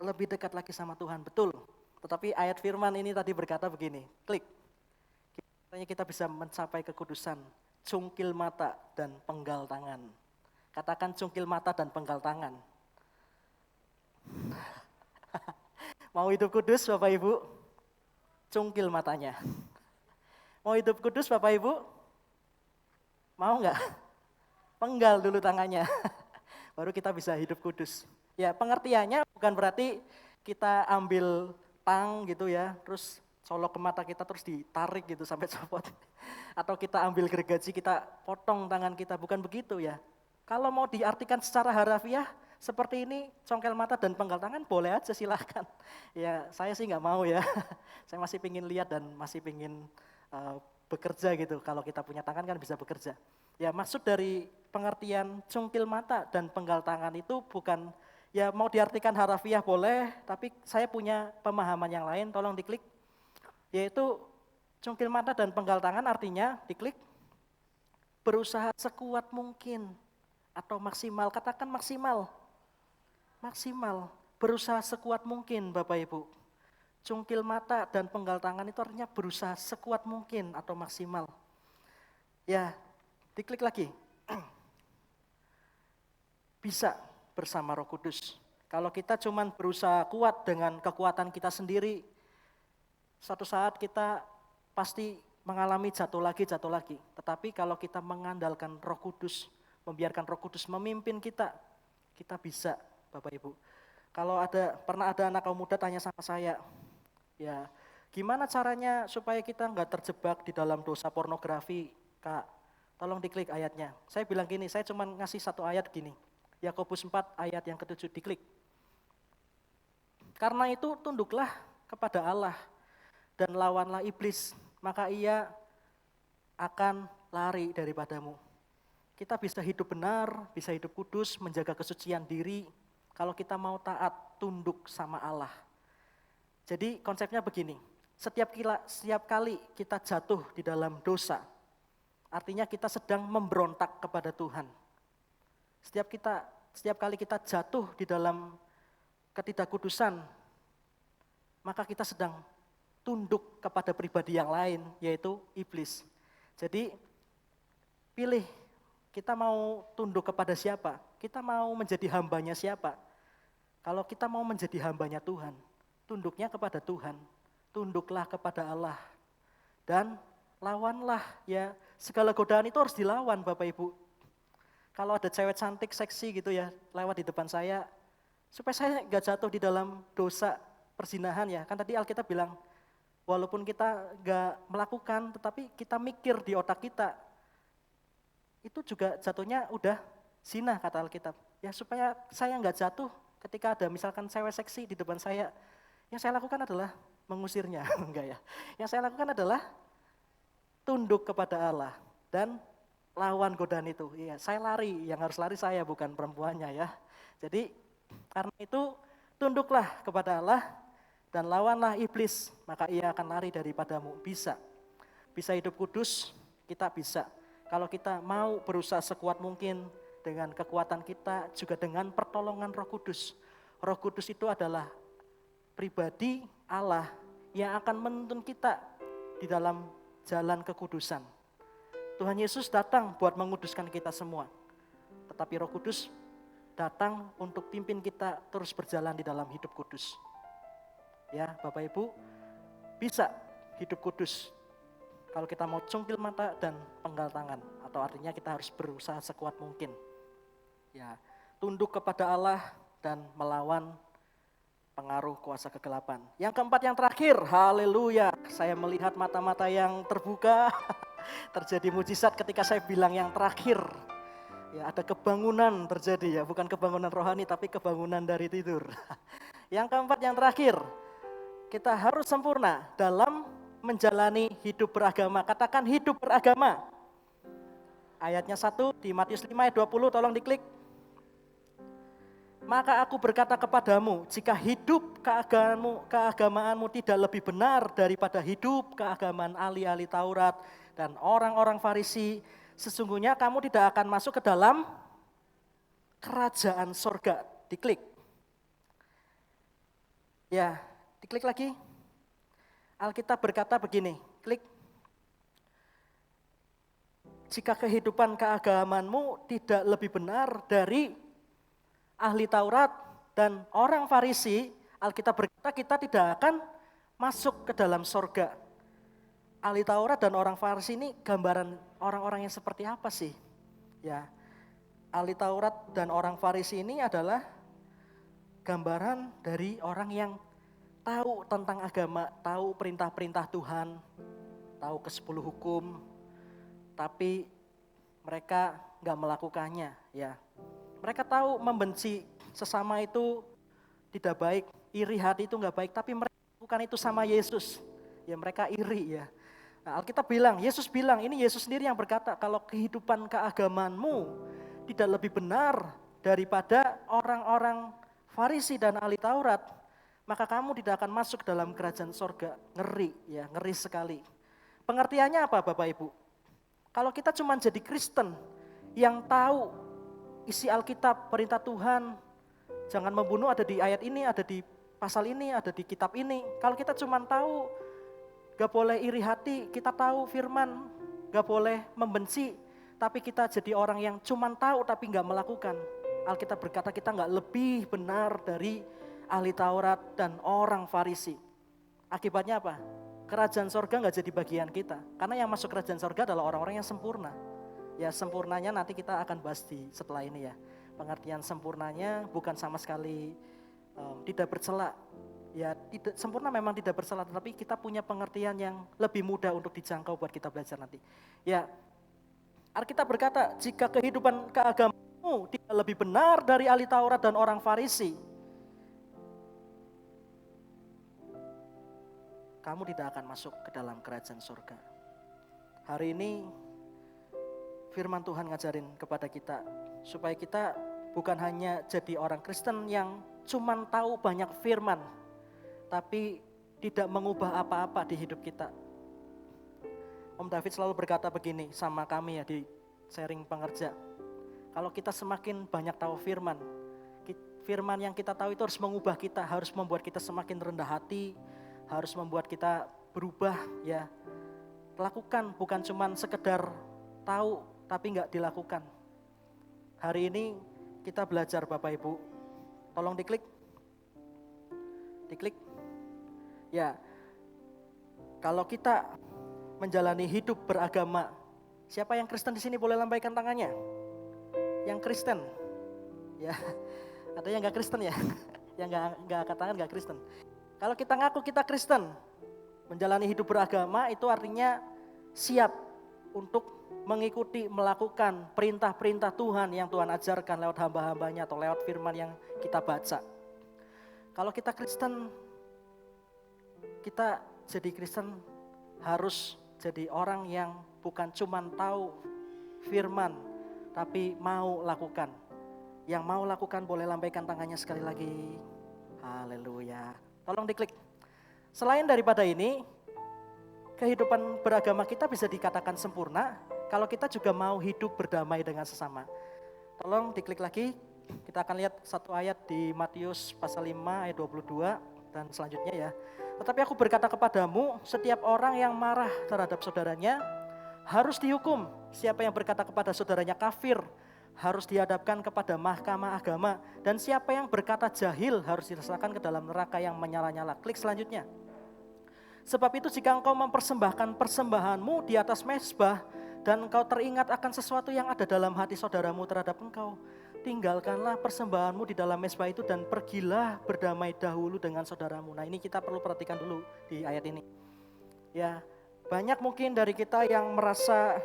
Lebih dekat lagi sama Tuhan, betul. Tetapi ayat firman ini tadi berkata begini, klik. Kita Kiranya kita bisa mencapai kekudusan, cungkil mata dan penggal tangan. Katakan cungkil mata dan penggal tangan. Mau hidup kudus Bapak Ibu? Cungkil matanya. Mau hidup kudus Bapak Ibu? Mau enggak? Penggal dulu tangannya. Baru kita bisa hidup kudus. Ya, pengertiannya bukan berarti kita ambil tang gitu ya, terus colok ke mata kita terus ditarik gitu sampai copot. Atau kita ambil gergaji, kita potong tangan kita, bukan begitu ya. Kalau mau diartikan secara harafiah, seperti ini, congkel mata dan penggal tangan boleh aja silahkan. Ya, saya sih nggak mau ya. Saya masih pingin lihat dan masih pingin bekerja gitu. Kalau kita punya tangan kan bisa bekerja. Ya, maksud dari pengertian cungkil mata dan penggal tangan itu bukan, ya mau diartikan harafiah boleh, tapi saya punya pemahaman yang lain, tolong diklik. Yaitu cungkil mata dan penggal tangan artinya, diklik, berusaha sekuat mungkin atau maksimal, katakan maksimal. Maksimal, berusaha sekuat mungkin Bapak Ibu. Cungkil mata dan penggal tangan itu artinya berusaha sekuat mungkin atau maksimal. Ya, diklik lagi. Bisa bersama Roh Kudus. Kalau kita cuman berusaha kuat dengan kekuatan kita sendiri, suatu saat kita pasti mengalami jatuh lagi. Tetapi kalau kita mengandalkan Roh Kudus, membiarkan Roh Kudus memimpin kita bisa Bapak Ibu. Kalau pernah ada anak kaum muda tanya sama saya, ya gimana caranya supaya kita nggak terjebak di dalam dosa pornografi, Kak? Tolong diklik ayatnya. Saya bilang gini, saya cuma ngasih satu ayat gini. Yakobus 4 ayat yang ke-7, diklik. Karena itu tunduklah kepada Allah dan lawanlah iblis, maka ia akan lari daripadamu. Kita bisa hidup benar, bisa hidup kudus, menjaga kesucian diri, kalau kita mau taat, tunduk sama Allah. Jadi konsepnya begini, setiap kali kita jatuh di dalam dosa, artinya kita sedang memberontak kepada Tuhan. Setiap kali kita jatuh di dalam ketidakkudusan, maka kita sedang tunduk kepada pribadi yang lain, yaitu iblis. Jadi pilih, kita mau tunduk kepada siapa? Kita mau menjadi hambanya siapa? Kalau kita mau menjadi hambanya Tuhan, tunduknya kepada Tuhan, tunduklah kepada Allah. Dan lawanlah ya, segala godaan itu harus dilawan Bapak Ibu. Kalau ada cewek cantik, seksi gitu ya, lewat di depan saya, supaya saya nggak jatuh di dalam dosa perzinahan ya. Kan tadi Alkitab bilang, walaupun kita nggak melakukan, tetapi kita mikir di otak kita, itu juga jatuhnya udah zina kata Alkitab. Ya supaya saya nggak jatuh ketika ada misalkan cewek seksi di depan saya, yang saya lakukan adalah mengusirnya, enggak ya. Yang saya lakukan adalah tunduk kepada Allah dan lawan godaan itu. Iya, saya lari, yang harus lari saya bukan perempuannya ya. Jadi karena itu tunduklah kepada Allah dan lawanlah iblis, maka ia akan lari daripadamu. Bisa hidup kudus, kita bisa. Kalau kita mau berusaha sekuat mungkin dengan kekuatan kita, juga dengan pertolongan Roh Kudus. Roh Kudus itu adalah pribadi Allah yang akan menuntun kita di dalam jalan kekudusan. Tuhan Yesus datang buat menguduskan kita semua. Tetapi Roh Kudus datang untuk pimpin kita terus berjalan di dalam hidup kudus. Ya, Bapak Ibu, bisa hidup kudus kalau kita mau cungkil mata dan penggal tangan, atau artinya kita harus berusaha sekuat mungkin. Ya, tunduk kepada Allah dan melawan pengaruh kuasa kegelapan. Yang keempat, yang terakhir, haleluya. Saya melihat mata-mata yang terbuka. Terjadi mujizat ketika saya bilang yang terakhir. Ya, ada kebangunan terjadi ya, bukan kebangunan rohani tapi kebangunan dari tidur. Yang keempat, yang terakhir, kita harus sempurna dalam menjalani hidup beragama. Katakan hidup beragama. Ayatnya 1 di Matius 5 ayat 20, tolong diklik. Maka aku berkata kepadamu, jika hidup keagamaanmu tidak lebih benar daripada hidup keagamaan ahli-ahli Taurat dan orang-orang Farisi, sesungguhnya kamu tidak akan masuk ke dalam kerajaan sorga. Diklik. Ya, diklik lagi. Alkitab berkata begini, klik. jika kehidupan keagamanmu tidak lebih benar dari ahli Taurat dan orang Farisi, Alkitab berkata kita tidak akan masuk ke dalam sorga. Ahli Taurat dan orang Farisi ini gambaran orang-orang yang seperti apa sih? Ya, ahli Taurat dan orang Farisi ini adalah gambaran dari orang yang tahu tentang agama, tahu perintah-perintah Tuhan, tahu ke-10 hukum, tapi mereka nggak melakukannya. Ya, mereka tahu membenci sesama itu tidak baik, iri hati itu nggak baik, tapi mereka lakukan itu sama Yesus. Ya, mereka iri ya. Nah, Alkitab bilang, Yesus bilang, ini Yesus sendiri yang berkata, kalau kehidupan keagamanmu tidak lebih benar daripada orang-orang Farisi dan ahli Taurat, maka kamu tidak akan masuk dalam kerajaan sorga. Ngeri ya, ngeri sekali. Pengertiannya apa Bapak Ibu? Kalau kita cuma jadi Kristen yang tahu isi Alkitab, perintah Tuhan, jangan membunuh ada di ayat ini, ada di pasal ini, ada di kitab ini. Kalau kita cuma tahu, gak boleh iri hati, kita tahu firman, gak boleh membenci, tapi kita jadi orang yang cuma tahu tapi gak melakukan. Alkitab berkata kita gak lebih benar dari ahli Taurat dan orang Farisi. Akibatnya apa? Kerajaan sorga gak jadi bagian kita. Karena yang masuk kerajaan sorga adalah orang-orang yang sempurna. Ya, sempurnanya nanti kita akan bahas di setelah ini ya. Pengertian sempurnanya bukan sama sekali tidak bercela. Ya, sempurna memang tidak bercela, tetapi kita punya pengertian yang lebih mudah untuk dijangkau buat kita belajar nanti. Ya, Alkitab berkata jika kehidupan keagamaan tidak lebih benar dari ahli Taurat dan orang Farisi, kamu tidak akan masuk ke dalam kerajaan surga. Hari ini firman Tuhan ngajarin kepada kita supaya kita bukan hanya jadi orang Kristen yang cuman tahu banyak firman, tapi tidak mengubah apa-apa di hidup kita. Om David selalu berkata begini sama kami ya di sharing pengerja. Kalau kita semakin banyak tahu firman, firman yang kita tahu itu harus mengubah kita, harus membuat kita semakin rendah hati, harus membuat kita berubah ya. Lakukan, bukan cuma sekedar tahu tapi enggak dilakukan. Hari ini kita belajar Bapak Ibu, tolong diklik. Diklik. Ya, kalau kita menjalani hidup beragama, siapa yang Kristen di sini boleh lambaikan tangannya? Yang Kristen, ya, ada yang nggak Kristen ya, yang nggak angkat tangan nggak Kristen. Kalau kita ngaku kita Kristen, menjalani hidup beragama itu artinya siap untuk mengikuti, melakukan perintah-perintah Tuhan yang Tuhan ajarkan lewat hamba-hambanya atau lewat firman yang kita baca. Kalau kita Kristen, kita jadi Kristen harus jadi orang yang bukan cuma tahu firman, tapi mau lakukan. Yang mau lakukan boleh lambaikan tangannya sekali lagi. Haleluya. Tolong diklik. Selain daripada ini, kehidupan beragama kita bisa dikatakan sempurna kalau kita juga mau hidup berdamai dengan sesama. Tolong diklik lagi. Kita akan lihat satu ayat di Matius pasal 5 ayat 22 dan selanjutnya ya. Tetapi aku berkata kepadamu, setiap orang yang marah terhadap saudaranya harus dihukum. Siapa yang berkata kepada saudaranya kafir harus dihadapkan kepada mahkamah agama. Dan siapa yang berkata jahil harus diletakkan ke dalam neraka yang menyala-nyala. Klik selanjutnya. Sebab itu jika engkau mempersembahkan persembahanmu di atas mezbah dan engkau teringat akan sesuatu yang ada dalam hati saudaramu terhadap engkau, tinggalkanlah persembahanmu di dalam mezbah itu dan pergilah berdamai dahulu dengan saudaramu. Nah, ini kita perlu perhatikan dulu di ayat ini. Ya, banyak mungkin dari kita yang merasa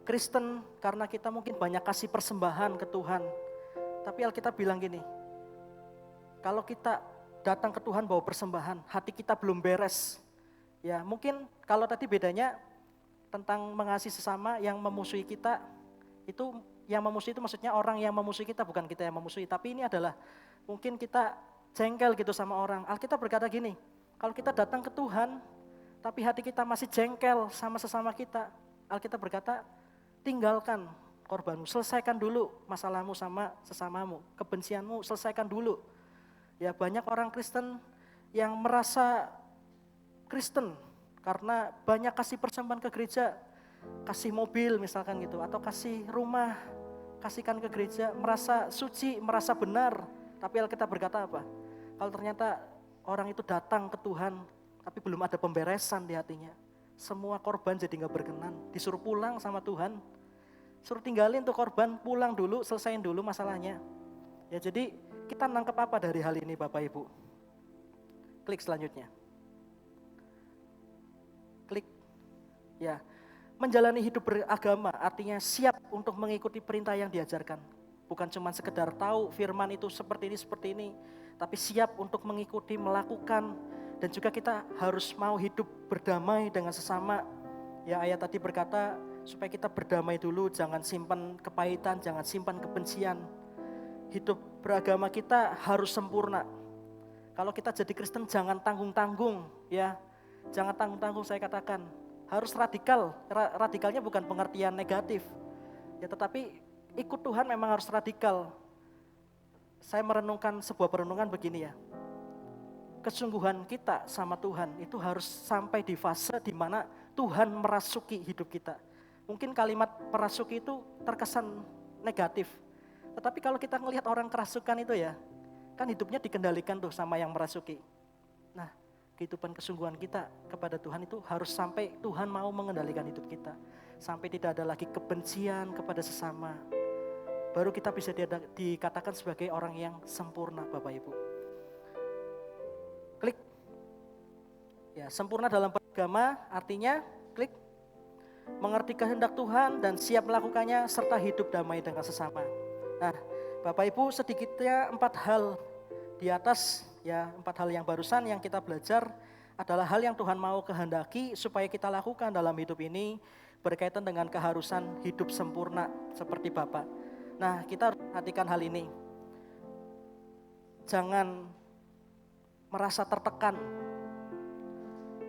Kristen karena kita mungkin banyak kasih persembahan ke Tuhan. Tapi Alkitab bilang gini, kalau kita datang ke Tuhan bawa persembahan, hati kita belum beres. Ya, mungkin kalau tadi bedanya tentang mengasihi sesama, yang memusuhi kita itu, yang memusuhi itu maksudnya orang yang memusuhi kita, bukan kita yang memusuhi. Tapi ini adalah mungkin kita jengkel gitu sama orang. Alkitab berkata gini, kalau kita datang ke Tuhan tapi hati kita masih jengkel sama sesama kita, Alkitab berkata tinggalkan korbanmu, selesaikan dulu masalahmu sama sesamamu, kebencianmu selesaikan dulu. Ya, banyak orang Kristen yang merasa Kristen karena banyak kasih persembahan ke gereja, kasih mobil misalkan gitu, atau kasih rumah, kasihkan ke gereja, merasa suci, merasa benar. Tapi Alkitab berkata apa? Kalau ternyata orang itu datang ke Tuhan, tapi belum ada pemberesan di hatinya, semua korban jadi gak berkenan, disuruh pulang sama Tuhan, suruh tinggalin tuh korban, pulang dulu, selesaiin dulu masalahnya. Ya jadi kita nangkep apa dari hal ini Bapak Ibu? Klik selanjutnya. Klik. Ya, menjalani hidup beragama artinya siap untuk mengikuti perintah yang diajarkan. Bukan cuma sekedar tahu firman itu seperti ini, tapi siap untuk mengikuti, melakukan, dan juga kita harus mau hidup berdamai dengan sesama. Ya ayat tadi berkata supaya kita berdamai dulu, jangan simpan kepahitan, jangan simpan kebencian. Hidup beragama kita harus sempurna. Kalau kita jadi Kristen jangan tanggung-tanggung ya. Jangan tanggung-tanggung saya katakan. Harus radikal. Radikalnya bukan pengertian negatif. Ya tetapi ikut Tuhan memang harus radikal. Saya merenungkan sebuah perenungan begini ya. Kesungguhan kita sama Tuhan itu harus sampai di fase di mana Tuhan merasuki hidup kita. Mungkin kalimat merasuki itu terkesan negatif. Tetapi kalau kita ngelihat orang kerasukan itu ya, kan hidupnya dikendalikan tuh sama yang merasuki. Nah, kehidupan kesungguhan kita kepada Tuhan itu harus sampai Tuhan mau mengendalikan hidup kita. Sampai tidak ada lagi kebencian kepada sesama. Baru kita bisa dikatakan sebagai orang yang sempurna Bapak Ibu. Klik. Ya, sempurna dalam beragama artinya klik. Mengerti kehendak Tuhan dan siap melakukannya serta hidup damai dengan sesama. Nah, Bapak Ibu sedikitnya 4 hal di atas ya 4 hal yang barusan yang kita belajar adalah hal yang Tuhan mau kehendaki supaya kita lakukan dalam hidup ini berkaitan dengan keharusan hidup sempurna seperti Bapa. Nah, kita harus perhatikan hal ini. Jangan merasa tertekan.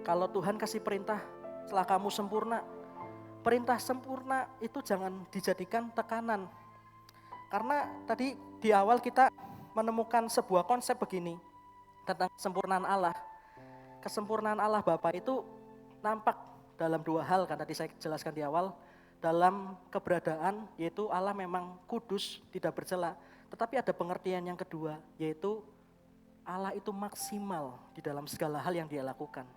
Kalau Tuhan kasih perintah setelah kamu sempurna, perintah sempurna itu jangan dijadikan tekanan. Karena tadi di awal kita menemukan sebuah konsep begini tentang kesempurnaan Allah. Kesempurnaan Allah Bapa itu nampak dalam 2 hal kan tadi saya jelaskan di awal. Dalam keberadaan yaitu Allah memang kudus, tidak bercela. Tetapi ada pengertian yang kedua yaitu Allah itu maksimal di dalam segala hal yang dia lakukan.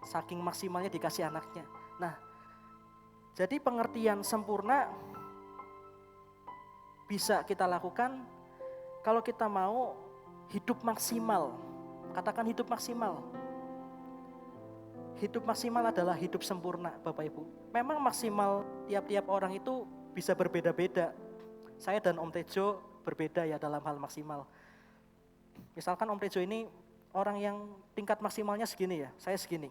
Saking maksimalnya dikasih anaknya. Nah, jadi pengertian sempurna bisa kita lakukan kalau kita mau hidup maksimal. Katakan hidup maksimal. Hidup maksimal adalah hidup sempurna Bapak Ibu. Memang maksimal tiap-tiap orang itu bisa berbeda-beda. Saya dan Om Tejo berbeda ya dalam hal maksimal. Misalkan Om Tejo ini orang yang tingkat maksimalnya segini ya, saya segini.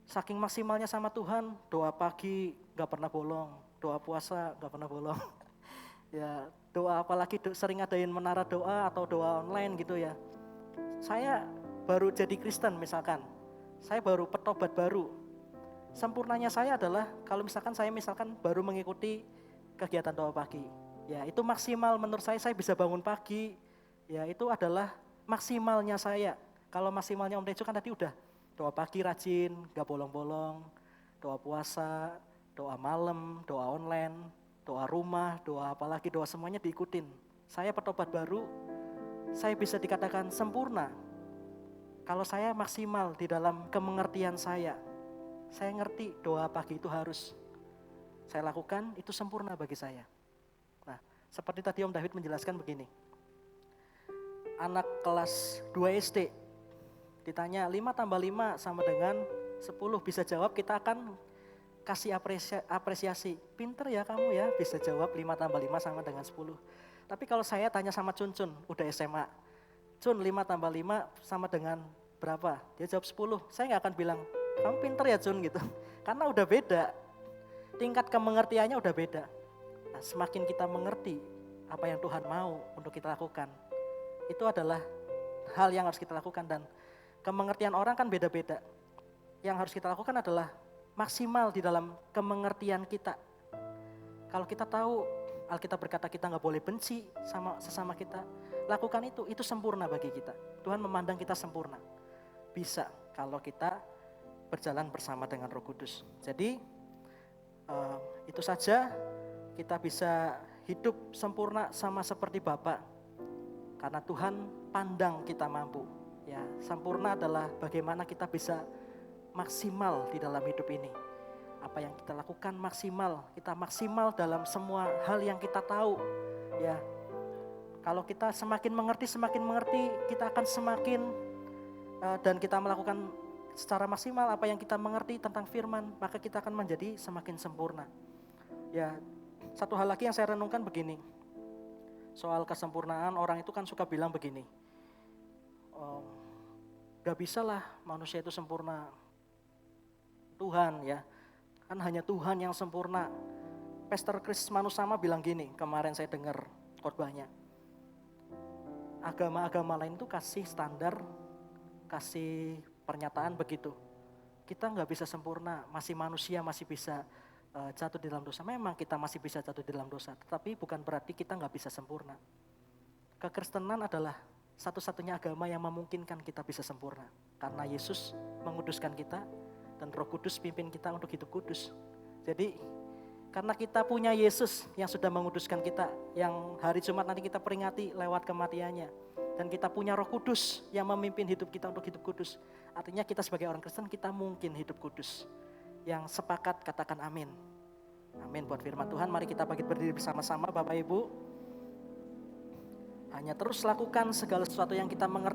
Saking maksimalnya sama Tuhan, doa pagi gak pernah bolong, doa puasa gak pernah bolong. Ya doa apalagi sering adain menara doa atau doa online gitu ya. Saya baru jadi Kristen misalkan, saya baru petobat baru. Sempurnanya saya adalah kalau misalkan saya baru mengikuti kegiatan doa pagi. Ya itu maksimal menurut saya bisa bangun pagi. Ya itu adalah maksimalnya saya. Kalau maksimalnya Om Tejo kan tadi udah doa pagi rajin, gak bolong-bolong, doa puasa, doa malam, doa online, doa rumah, doa apalagi doa semuanya diikutin. Saya petobat baru, saya bisa dikatakan sempurna. Kalau saya maksimal di dalam kemengertian saya ngerti doa pagi itu harus saya lakukan, itu sempurna bagi saya. Nah, seperti tadi Om David menjelaskan begini. Anak kelas 2 SD ditanya 5 tambah 5 sama dengan 10 bisa jawab, kita akan kasih apresiasi. Pinter ya kamu ya, bisa jawab 5 tambah 5 sama dengan 10. Tapi kalau saya tanya sama Cun, udah SMA. Cun 5 tambah 5 sama dengan berapa? Dia jawab 10. Saya gak akan bilang, kamu pinter ya Cun gitu. Karena udah beda. Tingkat kemengertiannya udah beda. Nah, semakin kita mengerti apa yang Tuhan mau untuk kita lakukan, itu adalah hal yang harus kita lakukan. Dan kemengertian orang kan beda-beda. Yang harus kita lakukan adalah maksimal di dalam kemengertian kita. Kalau kita tahu Alkitab berkata kita gak boleh benci sama sesama kita, lakukan itu sempurna bagi kita. Tuhan memandang kita sempurna. Bisa kalau kita berjalan bersama dengan Roh Kudus. Jadi Itu saja, kita bisa hidup sempurna sama seperti Bapa. Karena Tuhan pandang kita mampu. Ya, sempurna adalah bagaimana kita bisa maksimal di dalam hidup ini. Apa yang kita lakukan maksimal, kita maksimal dalam semua hal yang kita tahu. Ya, kalau kita semakin mengerti, kita akan semakin dan kita melakukan secara maksimal apa yang kita mengerti tentang firman, maka kita akan menjadi semakin sempurna. Ya, satu hal lagi yang saya renungkan begini. Soal kesempurnaan, orang itu kan suka bilang begini, gak bisa lah manusia itu sempurna. Tuhan ya, kan hanya Tuhan yang sempurna. Pastor Chris Manusama bilang gini, kemarin saya dengar khotbahnya. Agama-agama lain itu kasih standar, kasih pernyataan begitu. Kita gak bisa sempurna, masih manusia, masih bisa jatuh di dalam dosa. Memang kita masih bisa jatuh di dalam dosa, tetapi bukan berarti kita gak bisa sempurna. Kekristenan adalah satu-satunya agama yang memungkinkan kita bisa sempurna. Karena Yesus menguduskan kita dan Roh Kudus pimpin kita untuk hidup kudus. Jadi karena kita punya Yesus yang sudah menguduskan kita, yang hari Jumat nanti kita peringati lewat kematiannya. Dan kita punya Roh Kudus yang memimpin hidup kita untuk hidup kudus. Artinya kita sebagai orang Kristen kita mungkin hidup kudus. Yang sepakat katakan amin. Amin buat firman Tuhan. Mari kita bangkit berdiri bersama-sama Bapak Ibu. Hanya terus lakukan segala sesuatu yang kita mengerti.